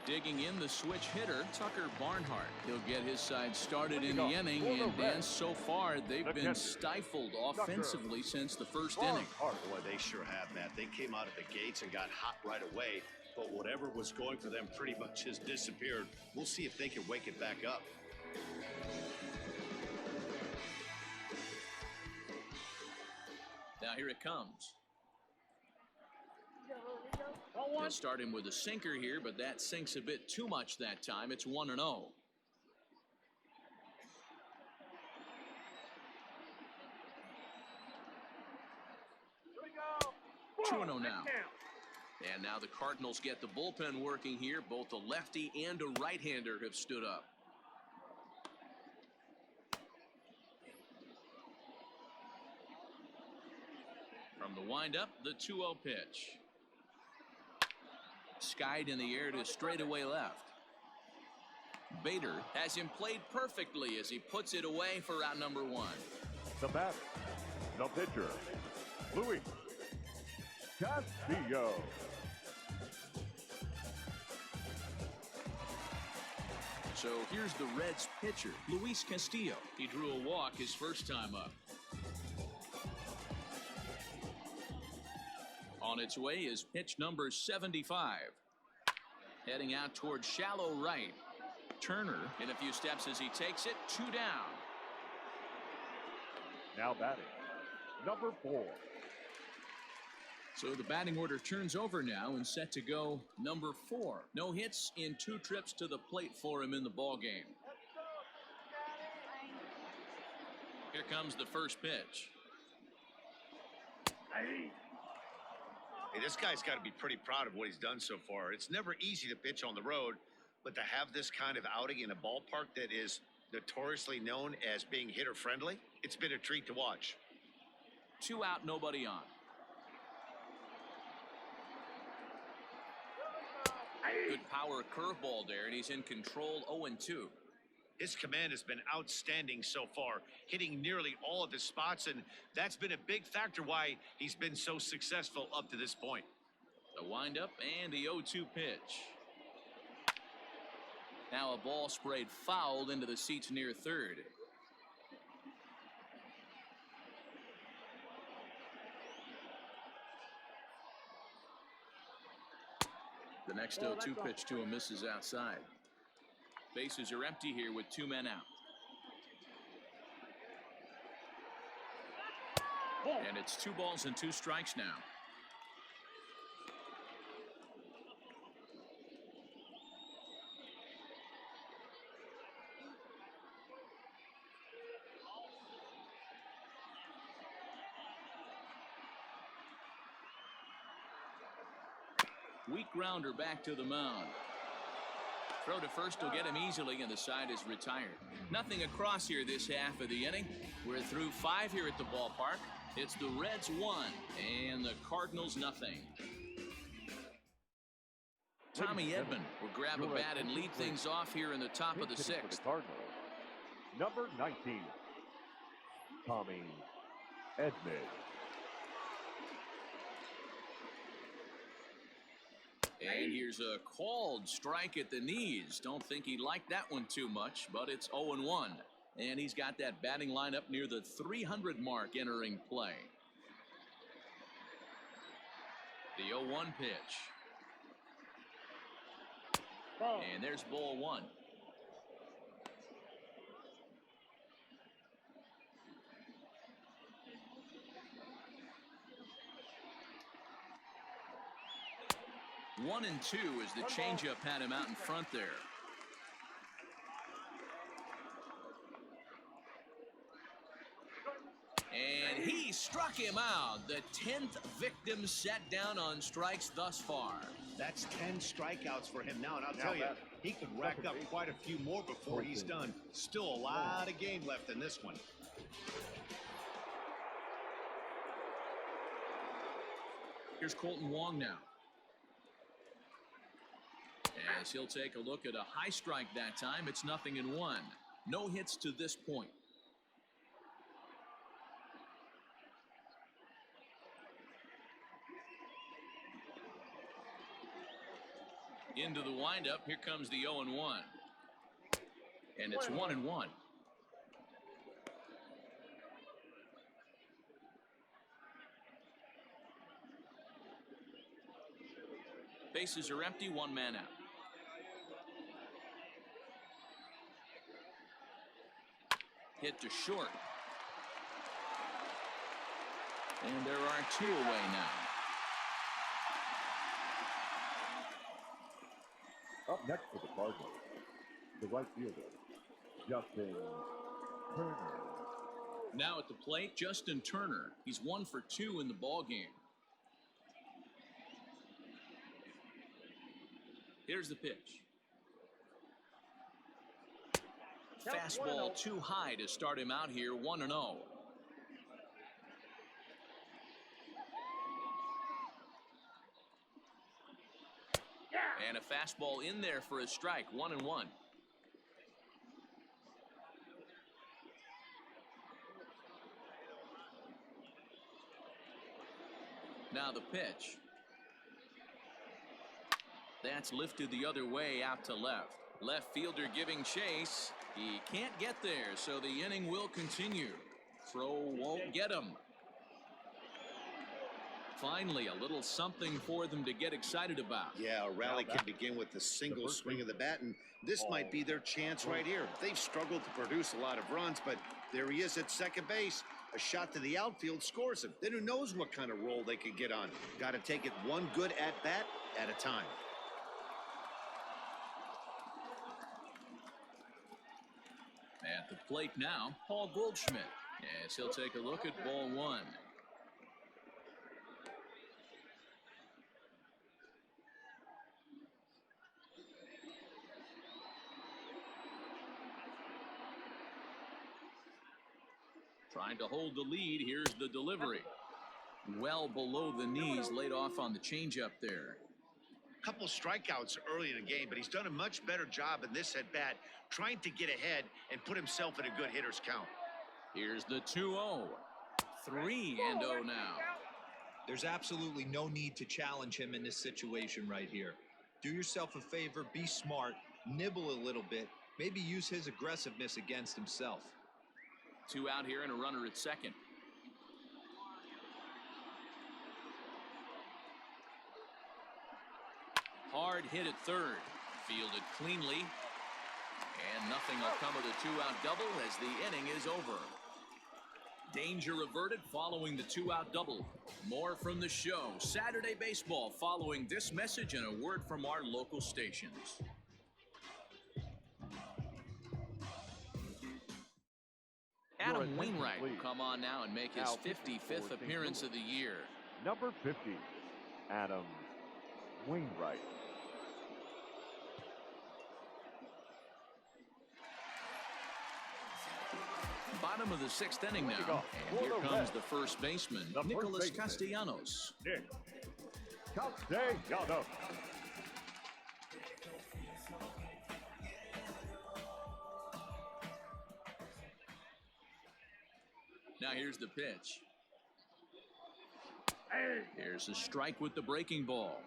Digging in the switch hitter, Tucker Barnhart. He'll get his side started in the inning, and so far they've been stifled offensively since the first inning. Boy, they sure have, Matt. They came out of the gates and got hot right away, but whatever was going for them pretty much has disappeared. We'll see if they can wake it back up. Now here it comes. They'll start him with a sinker here, but that sinks a bit too much that time. It's 1-0. 2-0 now. And now the Cardinals get the bullpen working here. Both a lefty and a right-hander have stood up. From the windup, the 2-0 pitch. Skied in the air to straightaway left. Bader has him played perfectly as he puts it away for out number 1. The batter, the pitcher, Luis Castillo. So here's the Reds pitcher, Luis Castillo. He drew a walk his first time up. On its way is pitch number 75. Heading out towards shallow right. Turner in a few steps as he takes it. 2 down. Now batting, number 4. So the batting order turns over now and set to go number 4. No hits in 2 trips to the plate for him in the ball game. Here comes the first pitch. Hey, this guy's got to be pretty proud of what he's done so far. It's never easy to pitch on the road, but to have this kind of outing in a ballpark that is notoriously known as being hitter-friendly, it's been a treat to watch. 2 out, nobody on. Good power curveball there, and he's in control. 0-2. His command has been outstanding so far, hitting nearly all of his spots, and that's been a big factor why he's been so successful up to this point. The windup and the 0-2 pitch. Now a ball sprayed foul into the seats near third. The next 0-2 pitch to him misses outside. Bases are empty here with 2 men out. And it's 2 balls and 2 strikes now. Weak grounder back to the mound. Throw to first will get him easily, and the side is retired. Nothing across here this half of the inning. We're through 5 here at the ballpark. It's the Reds 1 and the Cardinals nothing. Tommy Edman will grab a bat and lead things off here in the top of the 6th. Cardinals, number 19, Tommy Edman. And here's a called strike at the knees. Don't think he liked that one too much, but it's 0-1. And he's got that batting lineup near the 300 mark entering play. The 0-1 pitch. Ball. And there's ball one. One and two as the changeup had him out in front there. And he struck him out. The 10th victim set down on strikes thus far. That's 10 strikeouts for him now, and I'll tell you, he could rack up quite a few more before he's done. Still a lot of game left in this one. Here's Colton Wong now. As he'll take a look at a high strike that time. It's 0-1. No hits to this point. Into the windup. Here comes the 0-1. And it's 1-1. Bases are empty, one man out. Hit to short. And there are two away now. Up next for the Cardinals, the right fielder, Justin Turner. Now at the plate, Justin Turner. He's 1 for 2 in the ball game. Here's the pitch. Fastball too high to start him out here, 1-0. And a fastball in there for a strike, 1-1. Now the pitch. That's lifted the other way out to left. Left fielder giving chase. He can't get there, so the inning will continue. Throw won't get him. Finally, a little something for them to get excited about. Yeah, a rally can begin with a single swing of the bat, and this might be their chance right here. They've struggled to produce a lot of runs, but there he is at second base. A shot to the outfield scores him. Then who knows what kind of role they could get on. Got to take it one good at-bat at a time. At the plate now, Paul Goldschmidt. As he'll take a look at ball one. Trying to hold the lead. Here's the delivery. Well below the knees, laid off on the changeup there. Couple strikeouts early in the game, but he's done a much better job in this at-bat, trying to get ahead and put himself in a good hitter's count. Here's the 2-0. 3-0 now. There's absolutely no need to challenge him in this situation right here. Do yourself a favor, be smart, nibble a little bit, maybe use his aggressiveness against himself. 2 out here and a runner at second. Hard hit at third. Fielded cleanly. And nothing will come of the 2-out double as the inning is over. Danger averted following the 2-out double. More from the show. Saturday Baseball following this message and a word from our local stations. Adam Wainwright will come on now and make his 55th appearance of the year. Number 50, Adam Wainwright. Bottom of the 6th inning now. And here comes the first baseman, Nicholas Castellanos. Nick Castellanos. Now here's the pitch. Here's a strike with the breaking ball.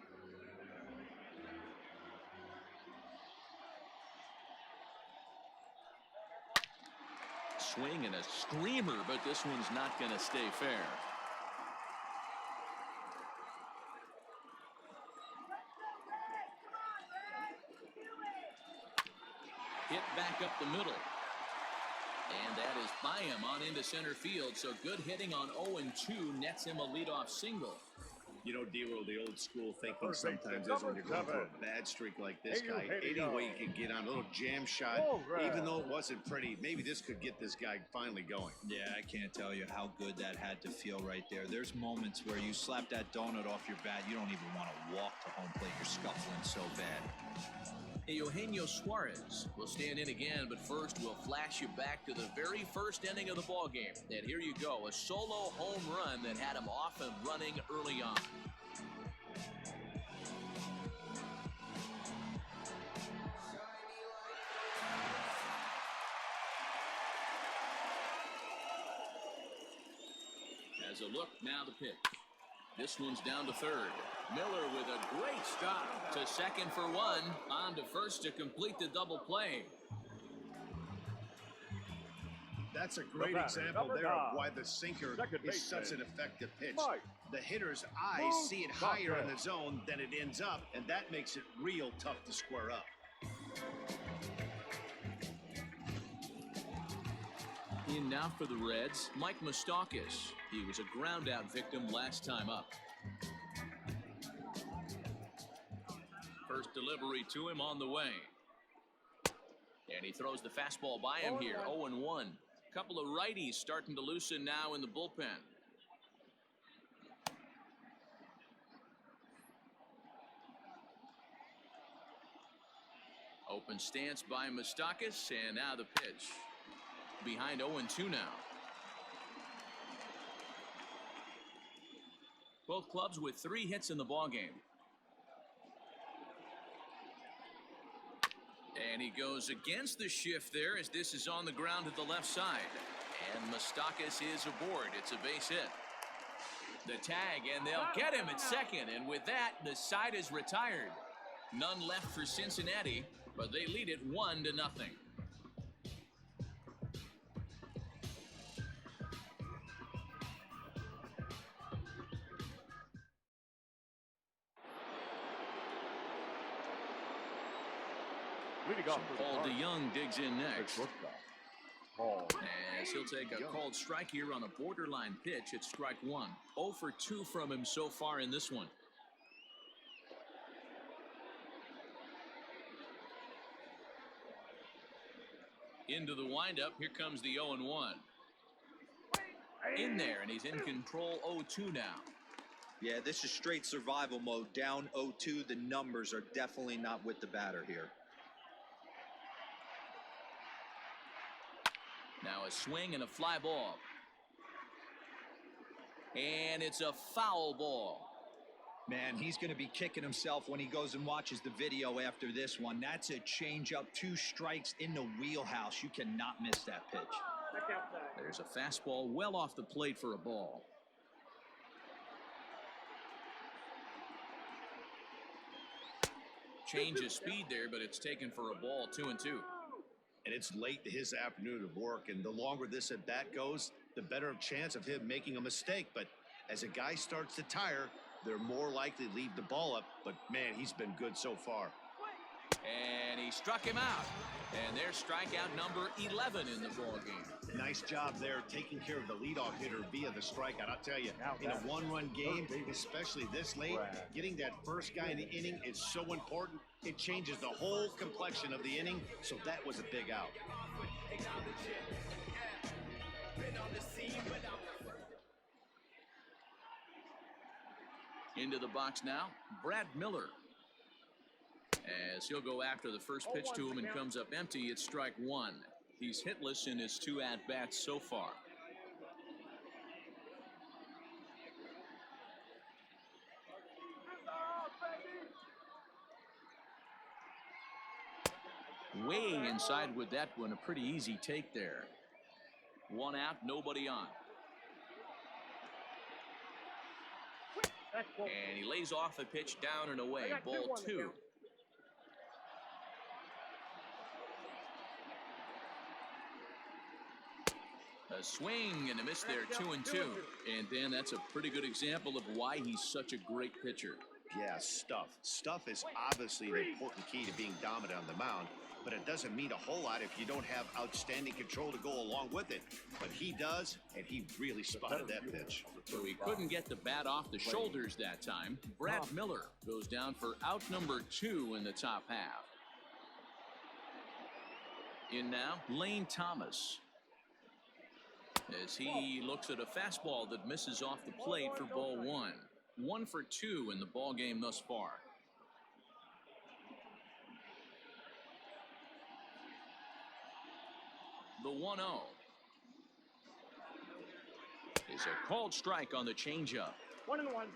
swing and a screamer, but this one's not going to stay fair. Hit back up the middle. And that is by him on into center field. So good hitting on 0-2 nets him a leadoff single. You know, D-Roll, the old school thinking sometimes is when you're going for a bad streak like this guy, any way you can get on a little jam shot, even though it wasn't pretty, maybe this could get this guy finally going. Yeah, I can't tell you how good that had to feel right there. There's moments where you slap that donut off your bat, you don't even want to walk to home plate. You're scuffling so bad. Eugenio Suarez will stand in again, but first we'll flash you back to the very first inning of the ballgame. And here you go, a solo home run that had him off and running early on. As a look, now the pitch. This one's down to third. Miller with a great stop to second for one. On to first to complete the double play. That's a great example there of why the sinker is such an effective pitch. The hitter's eyes see it higher in the zone than it ends up, and that makes it real tough to square up. In now for the Reds, Mike Moustakas. He was a ground-out victim last time up. First delivery to him on the way. And he throws the fastball by him here, 0-1. Couple of righties starting to loosen now in the bullpen. Open stance by Moustakas, and now the pitch. Behind 0-2 now. Both clubs with 3 hits in the ballgame. And he goes against the shift there as this is on the ground to the left side. And Moustakas is aboard. It's a base hit. The tag, and they'll get him at second. And with that, the side is retired. None left for Cincinnati, but they lead it 1-0. So Paul DeYoung digs in next. As he'll take a called strike here on a borderline pitch at strike one. 0 for 2 from him so far in this one. Into the windup. Here comes the 0-1. In there, and he's in control 0-2 now. Yeah, this is straight survival mode. Down 0-2. The numbers are definitely not with the batter here. Now a swing and a fly ball. And it's a foul ball. Man, he's going to be kicking himself when he goes and watches the video after this one. That's a changeup, 2 strikes in the wheelhouse. You cannot miss that pitch. There's a fastball well off the plate for a ball. Change of speed there, but it's taken for a ball, 2-2. And it's late to his afternoon of work, and the longer this at bat goes, the better chance of him making a mistake. But as a guy starts to tire, they're more likely to leave the ball up. But man, he's been good so far. And he struck him out. And there's strikeout number 11 in the ballgame. Nice job there, taking care of the leadoff hitter via the strikeout. I'll tell you, in a one-run game, especially this late, getting that first guy in the inning is so important. It changes the whole complexion of the inning, so that was a big out. Into the box now, Brad Miller. As he'll go after the first pitch to him and comes up empty, it's strike one. He's hitless in his 2 at-bats so far. Way inside with that one, a pretty easy take there. 1 out, nobody on. And he lays off the pitch down and away. Ball 2. A swing and a miss there, 2-2. And Dan, that's a pretty good example of why he's such a great pitcher. Yeah, stuff. Stuff is obviously an important key to being dominant on the mound, but it doesn't mean a whole lot if you don't have outstanding control to go along with it. But he does, and he really spotted that pitch. So he couldn't get the bat off the shoulders that time. Brad Miller goes down for out number 2 in the top half. In now, Lane Thomas. As he looks at a fastball that misses off the plate for ball 1. 1 for 2 in the ball game thus far. The 1-0 is a called strike on the changeup. 1-1.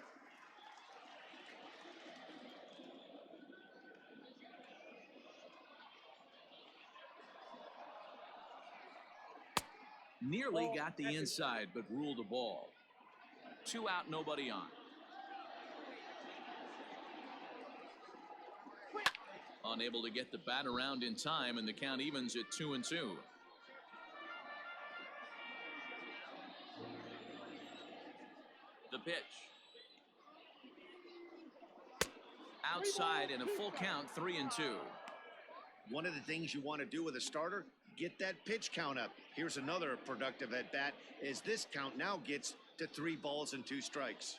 Nearly got the inside, but ruled a ball. 2 out, nobody on. Unable to get the bat around in time, and the count evens at 2-2. The pitch. Outside in a full count, 3-2. One of the things you want to do with a starter, get that pitch count up. Here's another productive at bat as this count now gets to 3 balls and 2 strikes.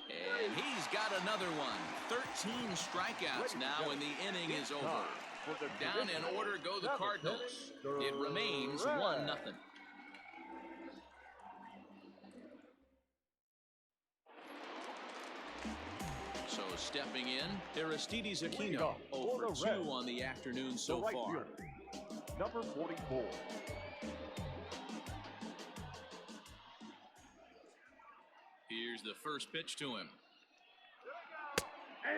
And he's got another one. 13 strikeouts now, and the inning is over. Down in order go the Cardinals. It remains 1-0. So stepping in, Aristides Aquino, 0 for 2 on the afternoon so far. Number 44. Here's the first pitch to him.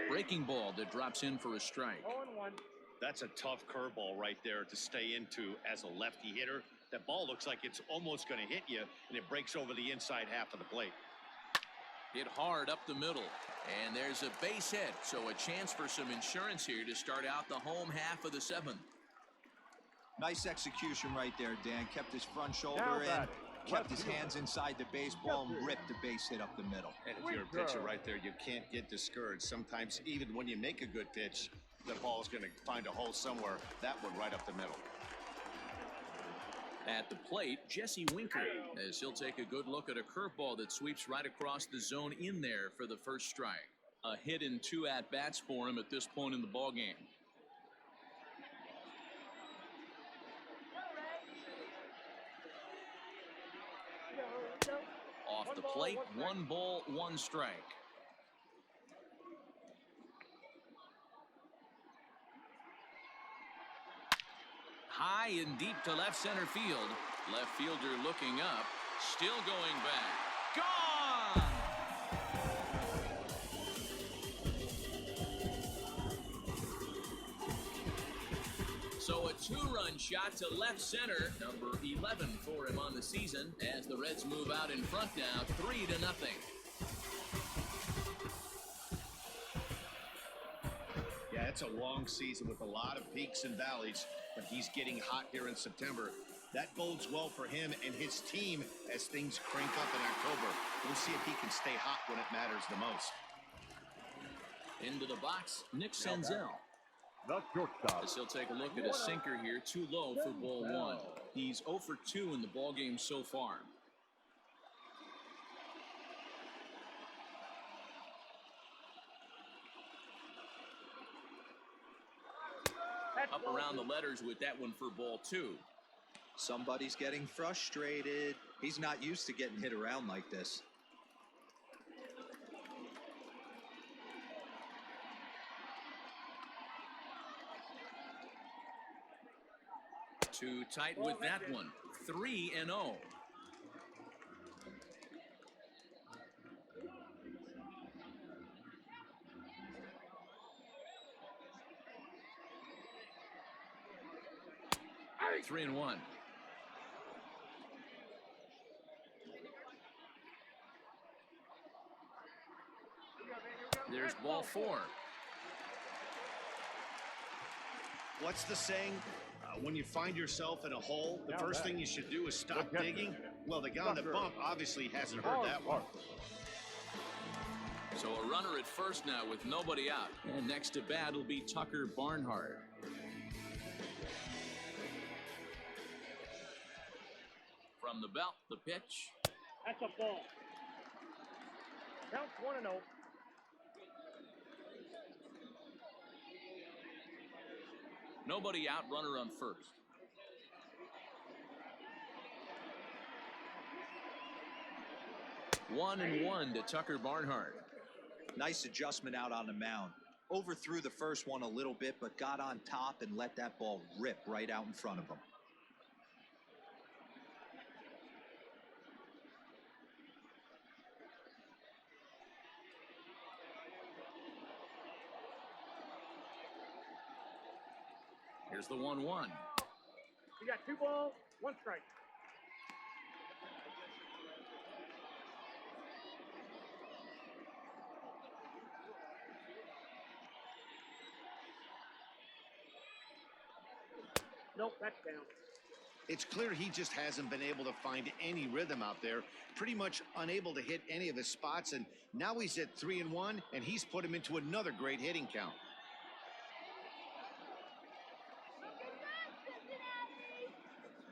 Breaking ball that drops in for a strike. 0-1. That's a tough curveball right there to stay into as a lefty hitter. That ball looks like it's almost going to hit you, and it breaks over the inside half of the plate. Hit hard up the middle. And there's a base hit, so a chance for some insurance here to start out the home half of the 7th. Nice execution right there, Dan. Kept his front shoulder in, kept his hands inside the baseball, and ripped the base hit up the middle. And if you're a pitcher right there, you can't get discouraged. Sometimes, even when you make a good pitch, the ball is going to find a hole somewhere. That one right up the middle. At the plate, Jesse Winker, as he'll take a good look at a curveball that sweeps right across the zone in there for the first strike. A hit in 2 at-bats for him at this point in the ballgame. Off the plate, 1 ball, 1 strike. High and deep to left center field. Left fielder looking up, still going back. Gone! So a 2-run shot to left center, number 11 for him on the season, as the Reds move out in front now, 3-0. Yeah, it's a long season with a lot of peaks and valleys, but he's getting hot here in September. That bodes well for him and his team as things crank up in October. We'll see if he can stay hot when it matters the most. Into the box, Nick Senzel. The shortstop. As he'll take a look at a sinker here, too low for ball 1. He's 0 for 2 in the ballgame so far. Up around the letters with that one for ball 2. Somebody's getting frustrated. He's not used to getting hit around like this. Too tight with that one. 3-0. Hey. 3-1. There's ball 4. What's the saying? When you find yourself in a hole, the first thing you should do is stop digging. Well, the guy on the bump obviously hasn't heard that one. So a runner at first now with nobody out. And next to bat will be Tucker Barnhart. From the belt, the pitch. That's a ball. Count 1-0. Nobody out, runner on first. One and one to Tucker Barnhart. Nice adjustment out on the mound. Overthrew the first one a little bit, but got on top and let that ball rip right out in front of him. Here's the 1-1. You got 2 balls, 1 strike. Nope, that's down. It's clear he just hasn't been able to find any rhythm out there. Pretty much unable to hit any of his spots, and now he's at 3-1, and he's put him into another great hitting count.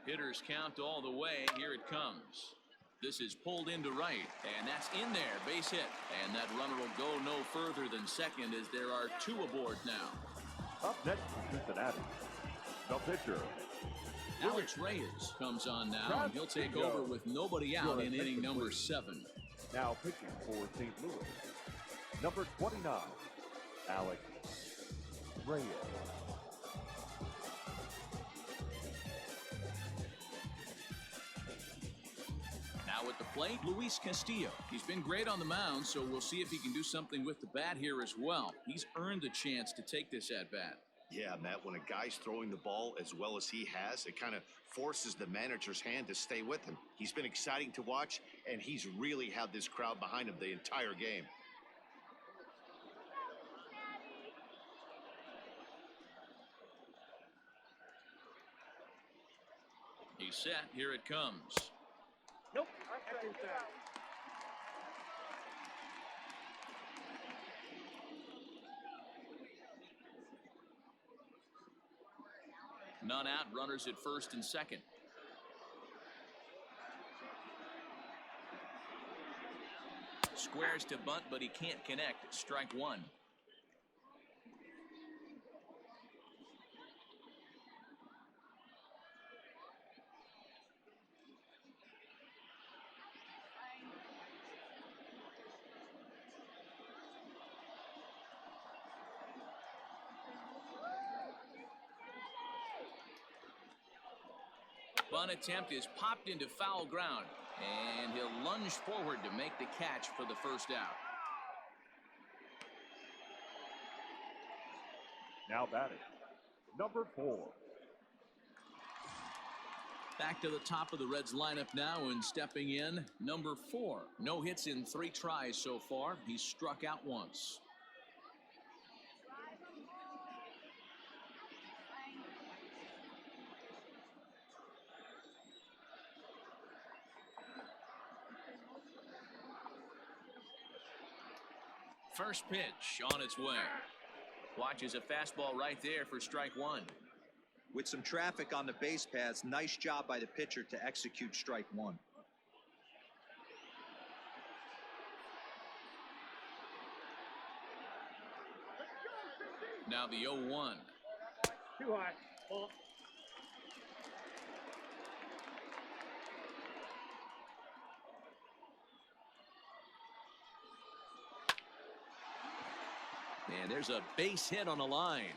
Hitters count all the way. Here it comes. This is pulled into right, and that's in there. Base hit. And that runner will go no further than second as there are 2 aboard now. Up next is Cincinnati. The pitcher, Alex Reyes comes on now, and he'll take over with nobody out in inning number 7. now pitching for St. Louis. Number 29, Alex Reyes. Now at the plate, Luis Castillo. He's been great on the mound, so we'll see if he can do something with the bat here as well. He's earned the chance to take this at-bat. Yeah, Matt, when a guy's throwing the ball as well as he has, it kind of forces the manager's hand to stay with him. He's been exciting to watch, and he's really had this crowd behind him the entire game. He's set. Here it comes. Nope, that's inside. None out, runners at first and second. Squares to bunt, but he can't connect. Strike one. Bunt attempt is popped into foul ground, and he'll lunge forward to make the catch for the first out. Now batting, number 4. Back to the top of the Reds lineup now, and stepping in, number 4. No hits in 3 tries so far. He's struck out once. First pitch on its way. Watches a fastball right there for strike one. With some traffic on the base paths, nice job by the pitcher to execute strike one. Now the 0-1. Too high. Ball. And there's a base hit on the line.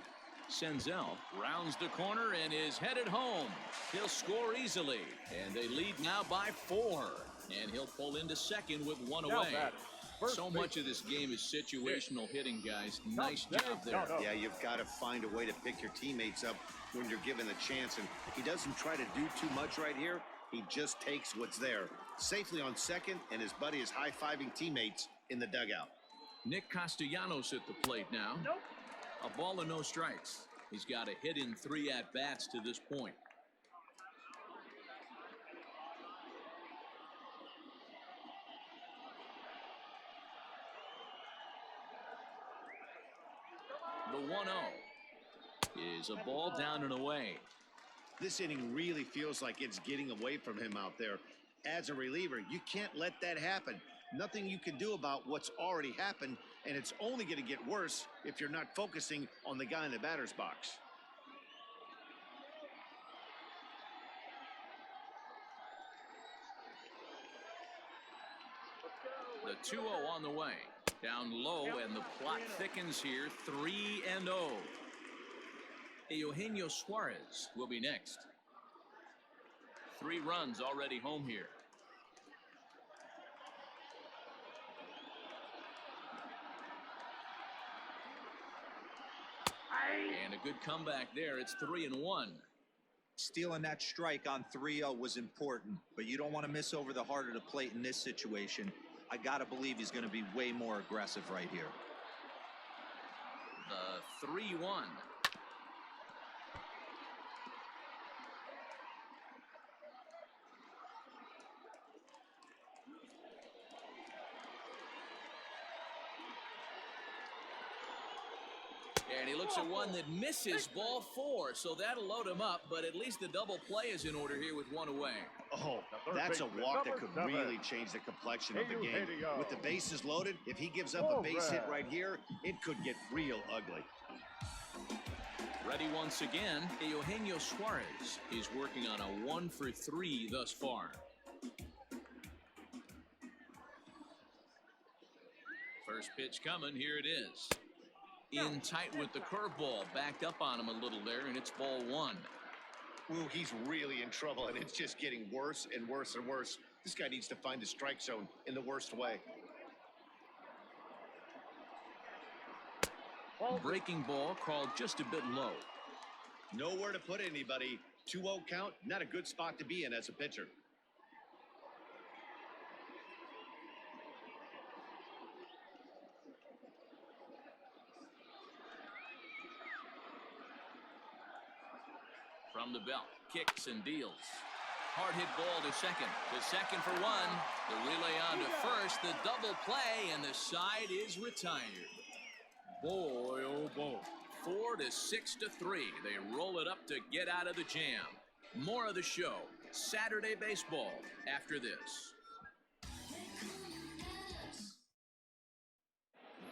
Senzel rounds the corner and is headed home. He'll score easily, and they lead now by 4. And he'll pull into second with 1 away. So much of this game is situational hitting, guys. Nice job there. Yeah, you've got to find a way to pick your teammates up when you're given the chance. And he doesn't try to do too much right here. He just takes what's there. Safely on second, and his buddy is high-fiving teammates in the dugout. Nick Castellanos at the plate now. Nope. A ball and no strikes. He's got a hit in 3 at-bats to this point. The 1-0 is a ball down and away. This inning really feels like it's getting away from him out there. As a reliever, you can't let that happen. Nothing you can do about what's already happened, and it's only going to get worse if you're not focusing on the guy in the batter's box. The 2-0 on the way. Down low, and the plot thickens here. 3-0. Eugenio Suarez will be next. 3 runs already home here. And a good comeback there. It's 3-1. Stealing that strike on 3-0 was important, but you don't want to miss over the heart of the plate in this situation. I got to believe he's going to be way more aggressive right here. The 3-1. And he looks at one that misses, ball 4, so that'll load him up, but at least the double play is in order here with 1 away. Oh, that's a walk that could really change the complexion of the game. With the bases loaded, if he gives up a base hit right here, it could get real ugly. Ready once again, Eugenio Suarez. He's working on a 1 for 3 thus far. First pitch coming, here it is. In tight with the curveball, backed up on him a little there, and it's ball 1. Ooh, he's really in trouble, and it's just getting worse and worse and worse. This guy needs to find the strike zone in the worst way. Breaking ball called just a bit low. Nowhere to put anybody. 2-0 count, not a good spot to be in as a pitcher. From the belt, kicks and deals. Hard hit ball to second. To second for 1. The relay on to first. The double play, and the side is retired. Boy, oh boy. 4 to 6 to 3. They roll it up to get out of the jam. More of the show. Saturday baseball after this.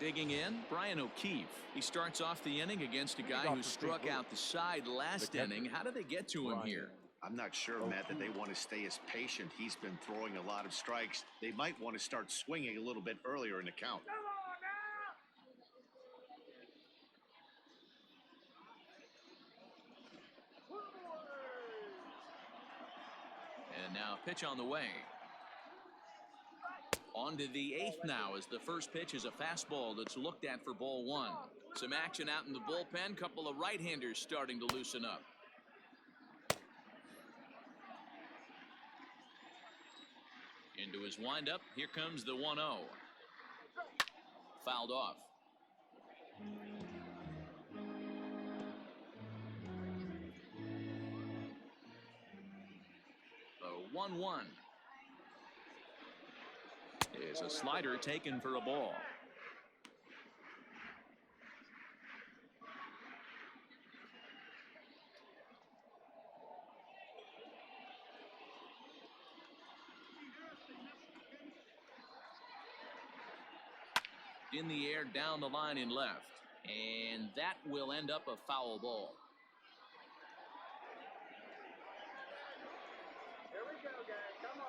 Digging in, Brian O'Keefe. He starts off the inning against a guy who struck out the side last inning. How did they get to him here? I'm not sure, Matt, that they want to stay as patient. He's been throwing a lot of strikes. They might want to start swinging a little bit earlier in the count. And now pitch on the way. On to the 8th now, as the first pitch is a fastball that's looked at for ball 1. Some action out in the bullpen. Couple of right-handers starting to loosen up. Into his windup. Here comes the 1-0. Fouled off. The 1-1. Is a slider taken for a ball. In the air, down the line in left. And that will end up a foul ball. Here we go, guys. Come on.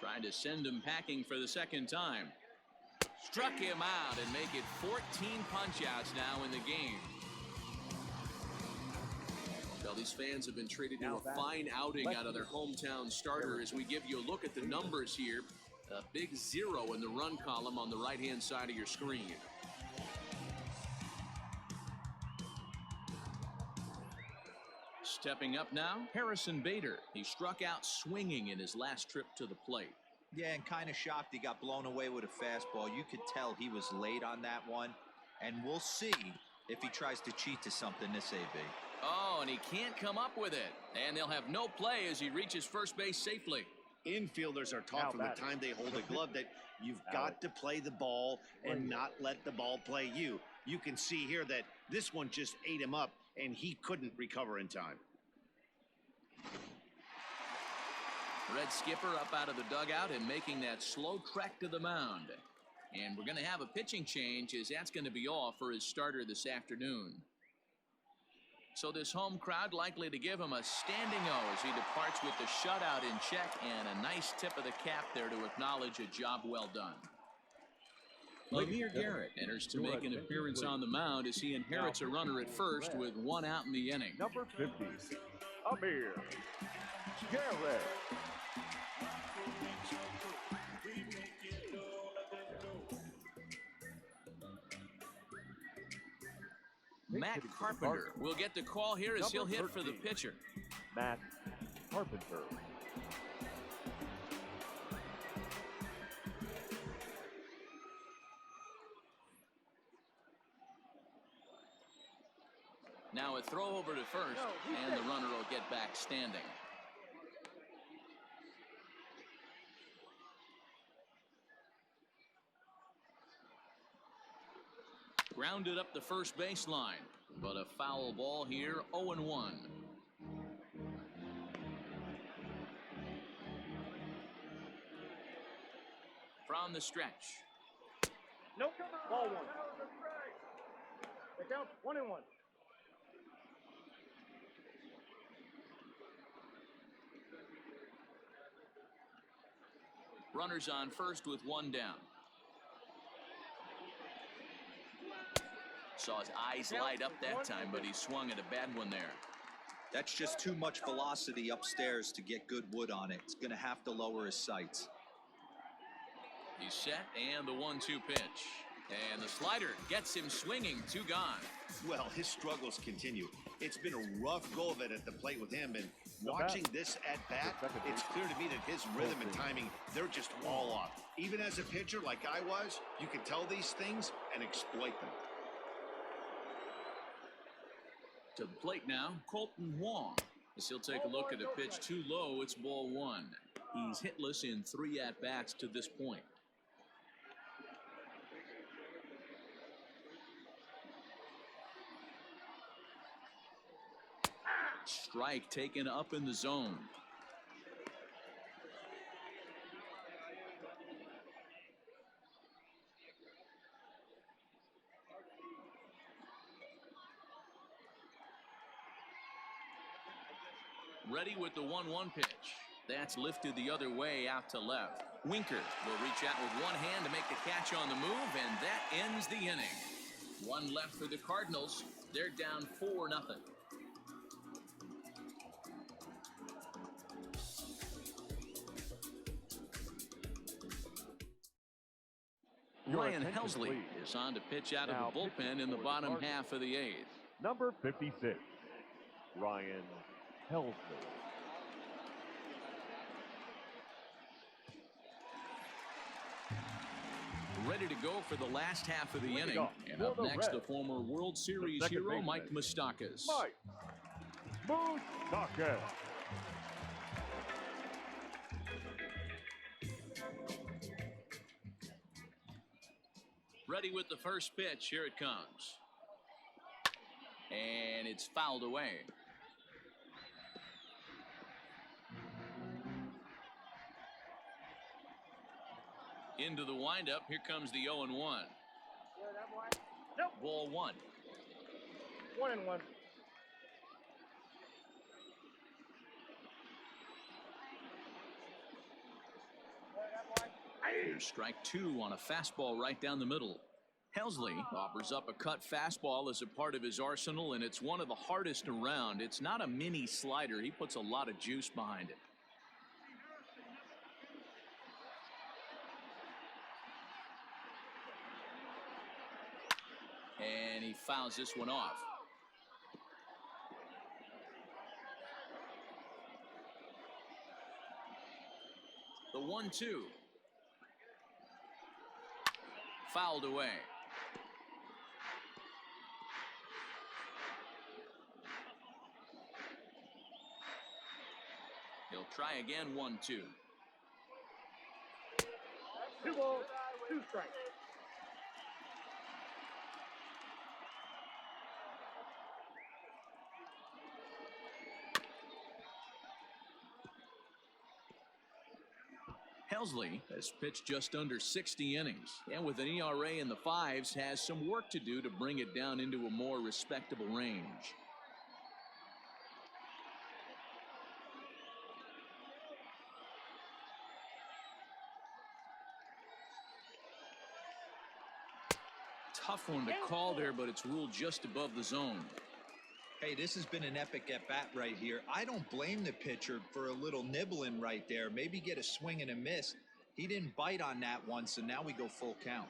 Trying to send him packing for the second time. Struck him out and make it 14 punch-outs now in the game. Well, these fans have been treated to a fine outing out of their hometown starter as we give you a look at the numbers here. A big 0 in the run column on the right-hand side of your screen. Stepping up now, Harrison Bader. He struck out swinging in his last trip to the plate. Yeah, and kind of shocked he got blown away with a fastball. You could tell he was late on that one. And we'll see if he tries to cheat to something this AB. Oh, and he can't come up with it. And they'll have no play as he reaches first base safely. Infielders are taught from the time they hold a glove that you've got to play the ball and not let the ball play you. You can see here that this one just ate him up, and he couldn't recover in time. Red skipper up out of the dugout and making that slow trek to the mound. And we're going to have a pitching change as that's going to be all for his starter this afternoon. So this home crowd likely to give him a standing O as he departs with the shutout in check and a nice tip of the cap there to acknowledge a job well done. Lemire Garrett enters to make an appearance on the mound as he inherits a runner at first with one out in the inning. Number 50, Lemire Garrett. Matt Carpenter will get the call here as he'll hit for the pitcher. Matt Carpenter. Now a throw over to first, and the runner will get back standing. Grounded up the first baseline, but a foul ball here, 0-1. From the stretch. Nope. Ball one. They count 1-1. Runners on first with one down. Saw his eyes light up that time, but he swung at a bad one there. That's just too much velocity upstairs to get good wood on it. It's going to have to lower his sights. He's set, and the 1-2 pitch. And the slider gets him swinging, 2 gone. Well, his struggles continue. It's been a rough go of it at the plate with him, and watching this at bat, it's clear to me that his rhythm and timing, they're just all off. Even as a pitcher like I was, you can tell these things and exploit them. To the plate now, Colton Wong. As he'll take a look at a pitch too low, it's ball 1. He's hitless in 3 at-bats to this point. Strike taken up in the zone. Ready with the 1-1 pitch. That's lifted the other way out to left. Winker will reach out with one hand to make the catch on the move, and that ends the inning. One left for the Cardinals. They're down 4-0. Ryan Helsley is on to pitch out of the bullpen in the bottom half of the 8th. Number 56, Ryan Helsley. Ready to go for the last half of the inning. And up next, the former World Series hero, Mike Moustakas. Mike Moustakas. Ready with the first pitch. Here it comes. And it's fouled away. Into the windup. Here comes the 0-1. Nope. Ball 1. 1-1. Here's strike 2 on a fastball right down the middle. Helsley offers up a cut fastball as a part of his arsenal, and it's one of the hardest around. It's not a mini slider. He puts a lot of juice behind it. And he fouls this one off. The 1-2. Fouled away. They'll try again, 1-2. 2 balls, 2 strikes. Helsley has pitched just under 60 innings, and with an ERA in the 5s, has some work to do to bring it down into a more respectable range. Tough one to call there, but it's ruled just above the zone. Hey, this has been an epic at-bat right here. I don't blame the pitcher for a little nibbling right there. Maybe get a swing and a miss. He didn't bite on that one, so now we go full count.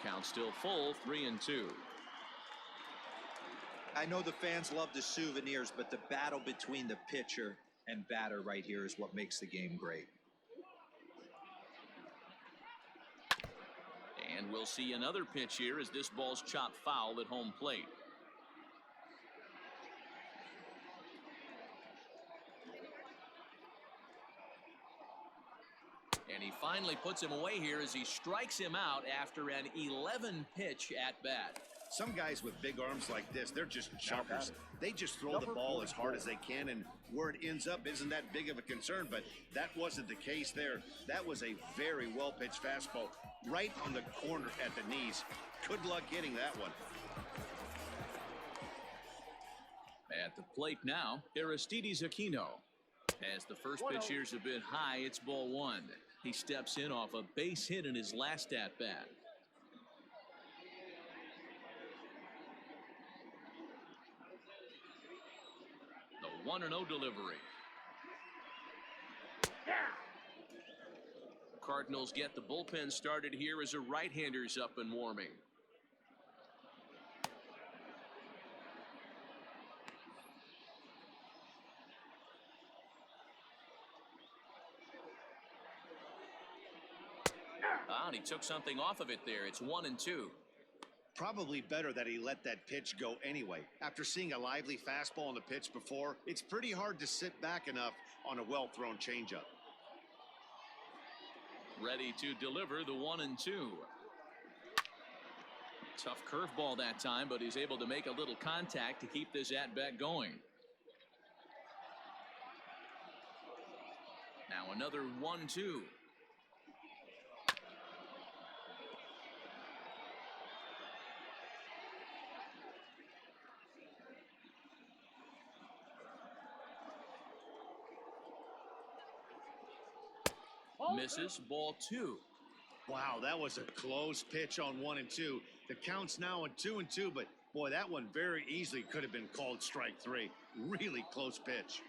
Count still full, 3-2. I know the fans love the souvenirs, but the battle between the pitcher and batter right here is what makes the game great. And we'll see another pitch here as this ball's chopped foul at home plate. And he finally puts him away here as he strikes him out after an 11-pitch at-bat. Some guys with big arms like this, they're just chuckers. They just throw the ball as hard as they can, and where it ends up isn't that big of a concern, but that wasn't the case there. That was a very well-pitched fastball right on the corner at the knees. Good luck hitting that one. At the plate now, Aristides Aquino. As the first pitch here's a bit high, it's ball 1. He steps in off a base hit in his last at-bat. The 1-0 delivery. Cardinals get the bullpen started here as a right-hander's up and warming. And he took something off of it there. It's 1-2. Probably better that he let that pitch go anyway. After seeing a lively fastball on the pitch before, it's pretty hard to sit back enough on a well-thrown changeup. Ready to deliver the 1-2. Tough curveball that time, but he's able to make a little contact to keep this at-bat going. Now another 1-2. Misses, ball 2. Wow, that was a close pitch on 1 and 2. The count's now at 2 and 2, but boy, that one very easily could have been called strike 3. Really close pitch.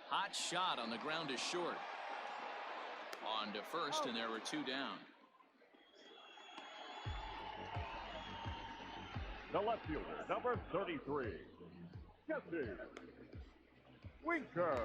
Hot shot on the ground is short. On to first, and there were 2 down. The left fielder, number 33, Jesse Winker.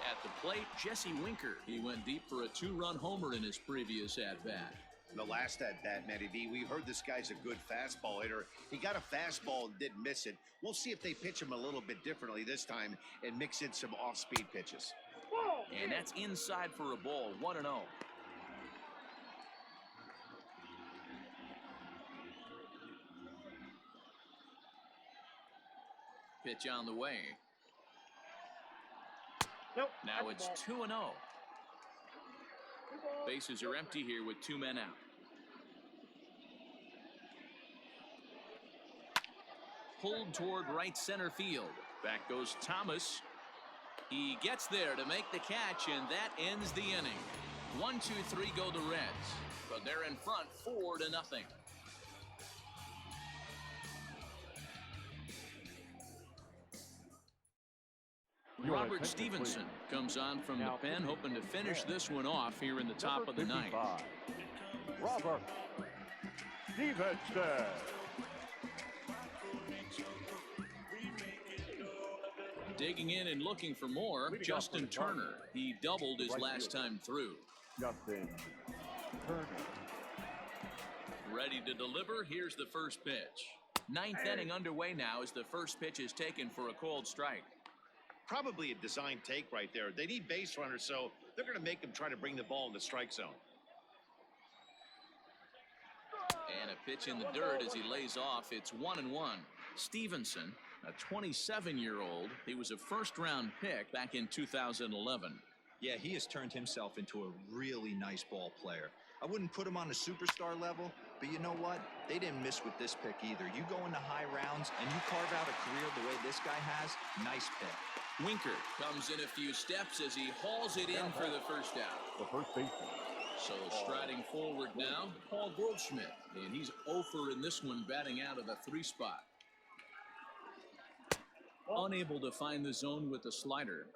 At the plate, Jesse Winker. He went deep for a 2-run homer in his previous at-bat. The last at-bat, Matty V, we heard this guy's a good fastball hitter. He got a fastball and didn't miss it. We'll see if they pitch him a little bit differently this time and mix in some off-speed pitches. And that's inside for a ball, 1-0. Pitch on the way. Nope. Now it's 2-0. Bases are empty here with 2 men out. Pulled toward right center field. Back goes Thomas. He gets there to make the catch, and that ends the inning. 1, 2, 3 go the Reds, but they're in front 4-0. Robert Stevenson comes on from the pen, hoping to finish this one off here in the top of the ninth. Robert Stevenson. Digging in and looking for more, Justin Turner. He doubled his last time through. Justin Turner. Ready to deliver. Here's the first pitch. Ninth inning underway now as the first pitch is taken for a called strike. Probably a design take right there. They need base runners, so they're going to make him try to bring the ball in the strike zone. And a pitch in the dirt as he lays off. It's 1-1. Stevenson, a 27-year-old. He was a first-round pick back in 2011. Yeah, he has turned himself into a really nice ball player. I wouldn't put him on a superstar level, but you know what? They didn't miss with this pick either. You go into high rounds and you carve out a career the way this guy has. Nice pick. Winker comes in a few steps as he hauls it in for the first out. The first baseman. So striding forward now, Paul Goldschmidt, and he's 0 for in this one, batting out of the 3 spot. Unable to find the zone with the slider.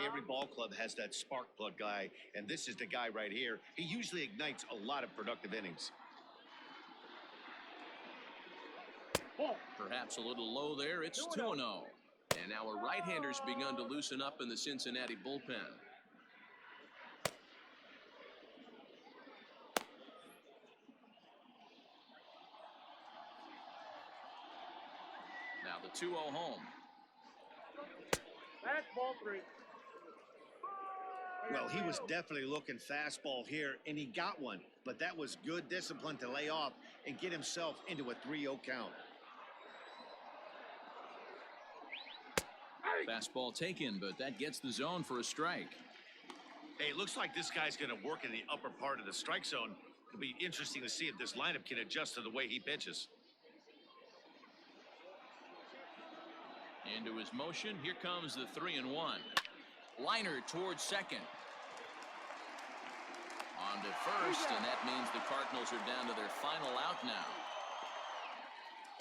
Every ball club has that spark plug guy, and this is the guy right here. He usually ignites a lot of productive innings. Perhaps a little low there. It's 2-0. And now a right-hander's begun to loosen up in the Cincinnati bullpen. Now the 2-0 home. That's ball 3. Well, he was definitely looking fastball here, and he got one. But that was good discipline to lay off and get himself into a 3-0 count. Fastball taken, but that gets the zone for a strike. Hey, it looks like this guy's going to work in the upper part of the strike zone. It'll be interesting to see if this lineup can adjust to the way he pitches. Into his motion. Here comes the 3-1. Liner towards second. On to first, and that means the Cardinals are down to their final out now.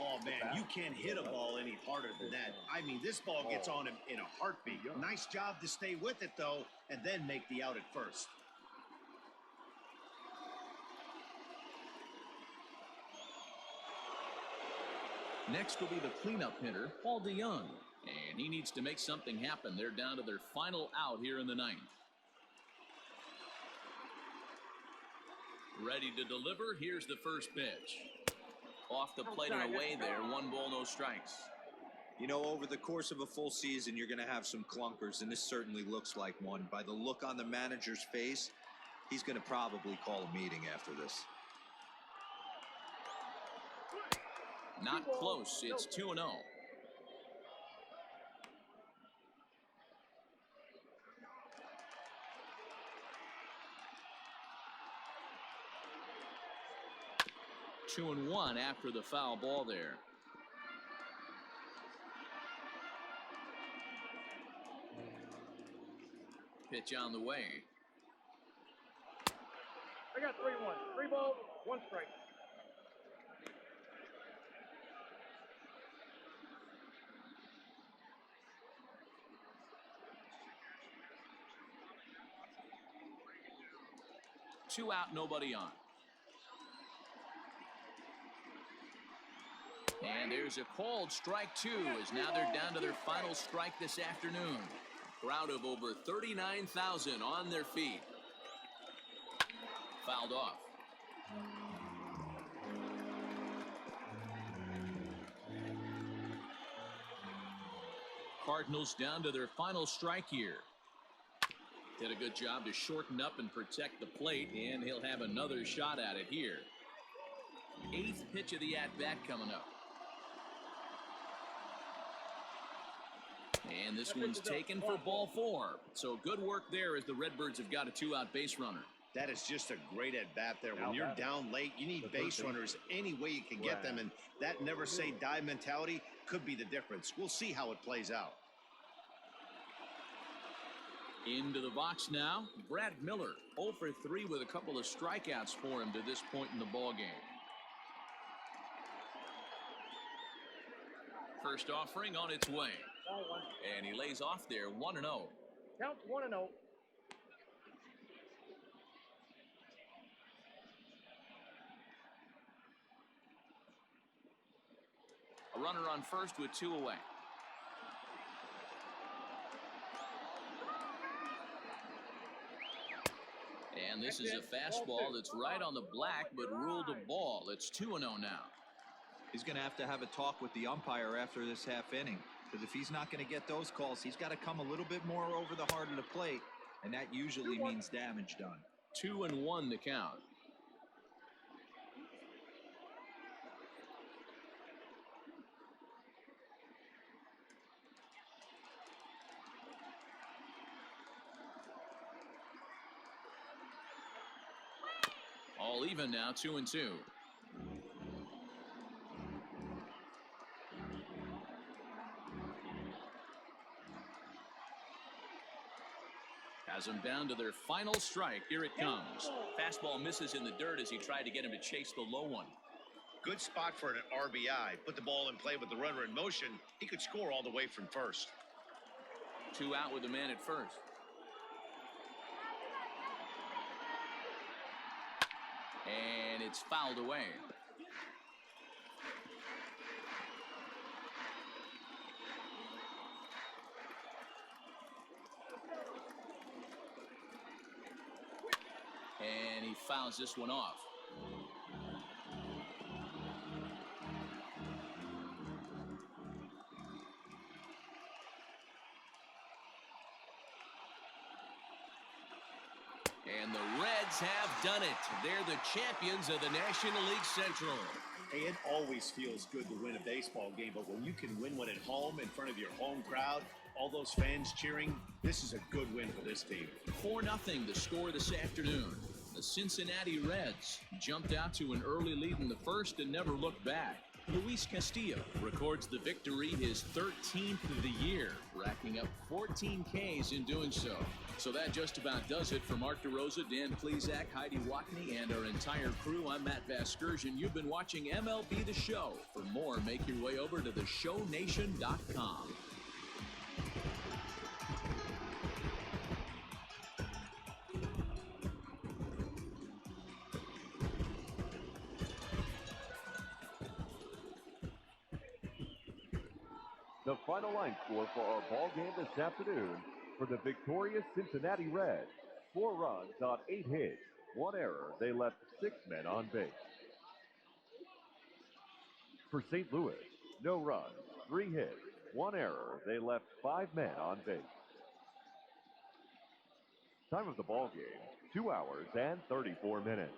Oh, man, you can't hit a ball any harder than that. I mean, this ball gets on him in a heartbeat. Nice job to stay with it, though, and then make the out at first. Next will be the cleanup hitter, Paul DeYoung. And he needs to make something happen. They're down to their final out here in the 9th. Ready to deliver. Here's the first pitch. Off the plate and away there. 1 ball, no strikes. You know, over the course of a full season, you're going to have some clunkers, and this certainly looks like one. By the look on the manager's face, he's going to probably call a meeting after this. Not close. It's 2-0. Two and 1 after the foul ball there. Pitch on the way. I got 3-1. 3 balls, 1 strike. Two out, nobody on. And there's a called strike 2 as now they're down to their final strike this afternoon. A crowd of over 39,000 on their feet. Fouled off. Cardinals down to their final strike here. Did a good job to shorten up and protect the plate, and he'll have another shot at it here. 8th pitch of the at-bat coming up. And this one's taken for ball 4. So good work there as the Redbirds have got a 2-out base runner. That is just a great at-bat there. When you're down late, you need base runners any way you can get them, and that never-say-die mentality could be the difference. We'll see how it plays out. Into the box now, Brad Miller, 0 for 3 with a couple of strikeouts for him to this point in the ballgame. First offering on its way. And he lays off there, 1-0. Counts 1-0. A runner on first with 2 away. And this is a fastball that's right on the black, but ruled a ball. ball. It's 2-0 now. He's going to have a talk with the umpire after this half inning, because if he's not going to get those calls, he's got to come a little bit more over the heart of the plate, and that usually means damage done. 2-1 the count. All even now, 2-2. Has him down to their final strike. Here it comes. Fastball misses in the dirt as he tried to get him to chase the low one. Good spot for an RBI. Put the ball in play with the runner in motion. He could score all the way from first. 2 out with the man at first. And it's fouled away. And he fouls this one off. And the Reds have done it. They're the champions of the National League Central. Hey, it always feels good to win a baseball game, but when you can win one at home in front of your home crowd, all those fans cheering, this is a good win for this team. 4-0 the score this afternoon. The Cincinnati Reds jumped out to an early lead in the first and never looked back. Luis Castillo records the victory, his 13th of the year, racking up 14 Ks in doing so. So that just about does it for Mark DeRosa, Dan Plesac, Heidi Watney, and our entire crew. I'm Matt Vasgersian. You've been watching MLB The Show. For more, make your way over to theshownation.com. The final line score for our ball game this afternoon for the victorious Cincinnati Reds. 4 runs on 8 hits, 1 error. They left 6 men on base. For St. Louis, no runs, 3 hits, 1 error. They left 5 men on base. Time of the ball game, 2 hours and 34 minutes.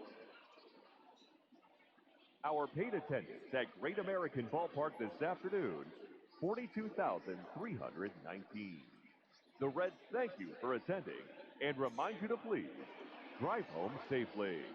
Our paid attendance at Great American Ballpark this afternoon, 42,319. The Reds thank you for attending and remind you to please drive home safely.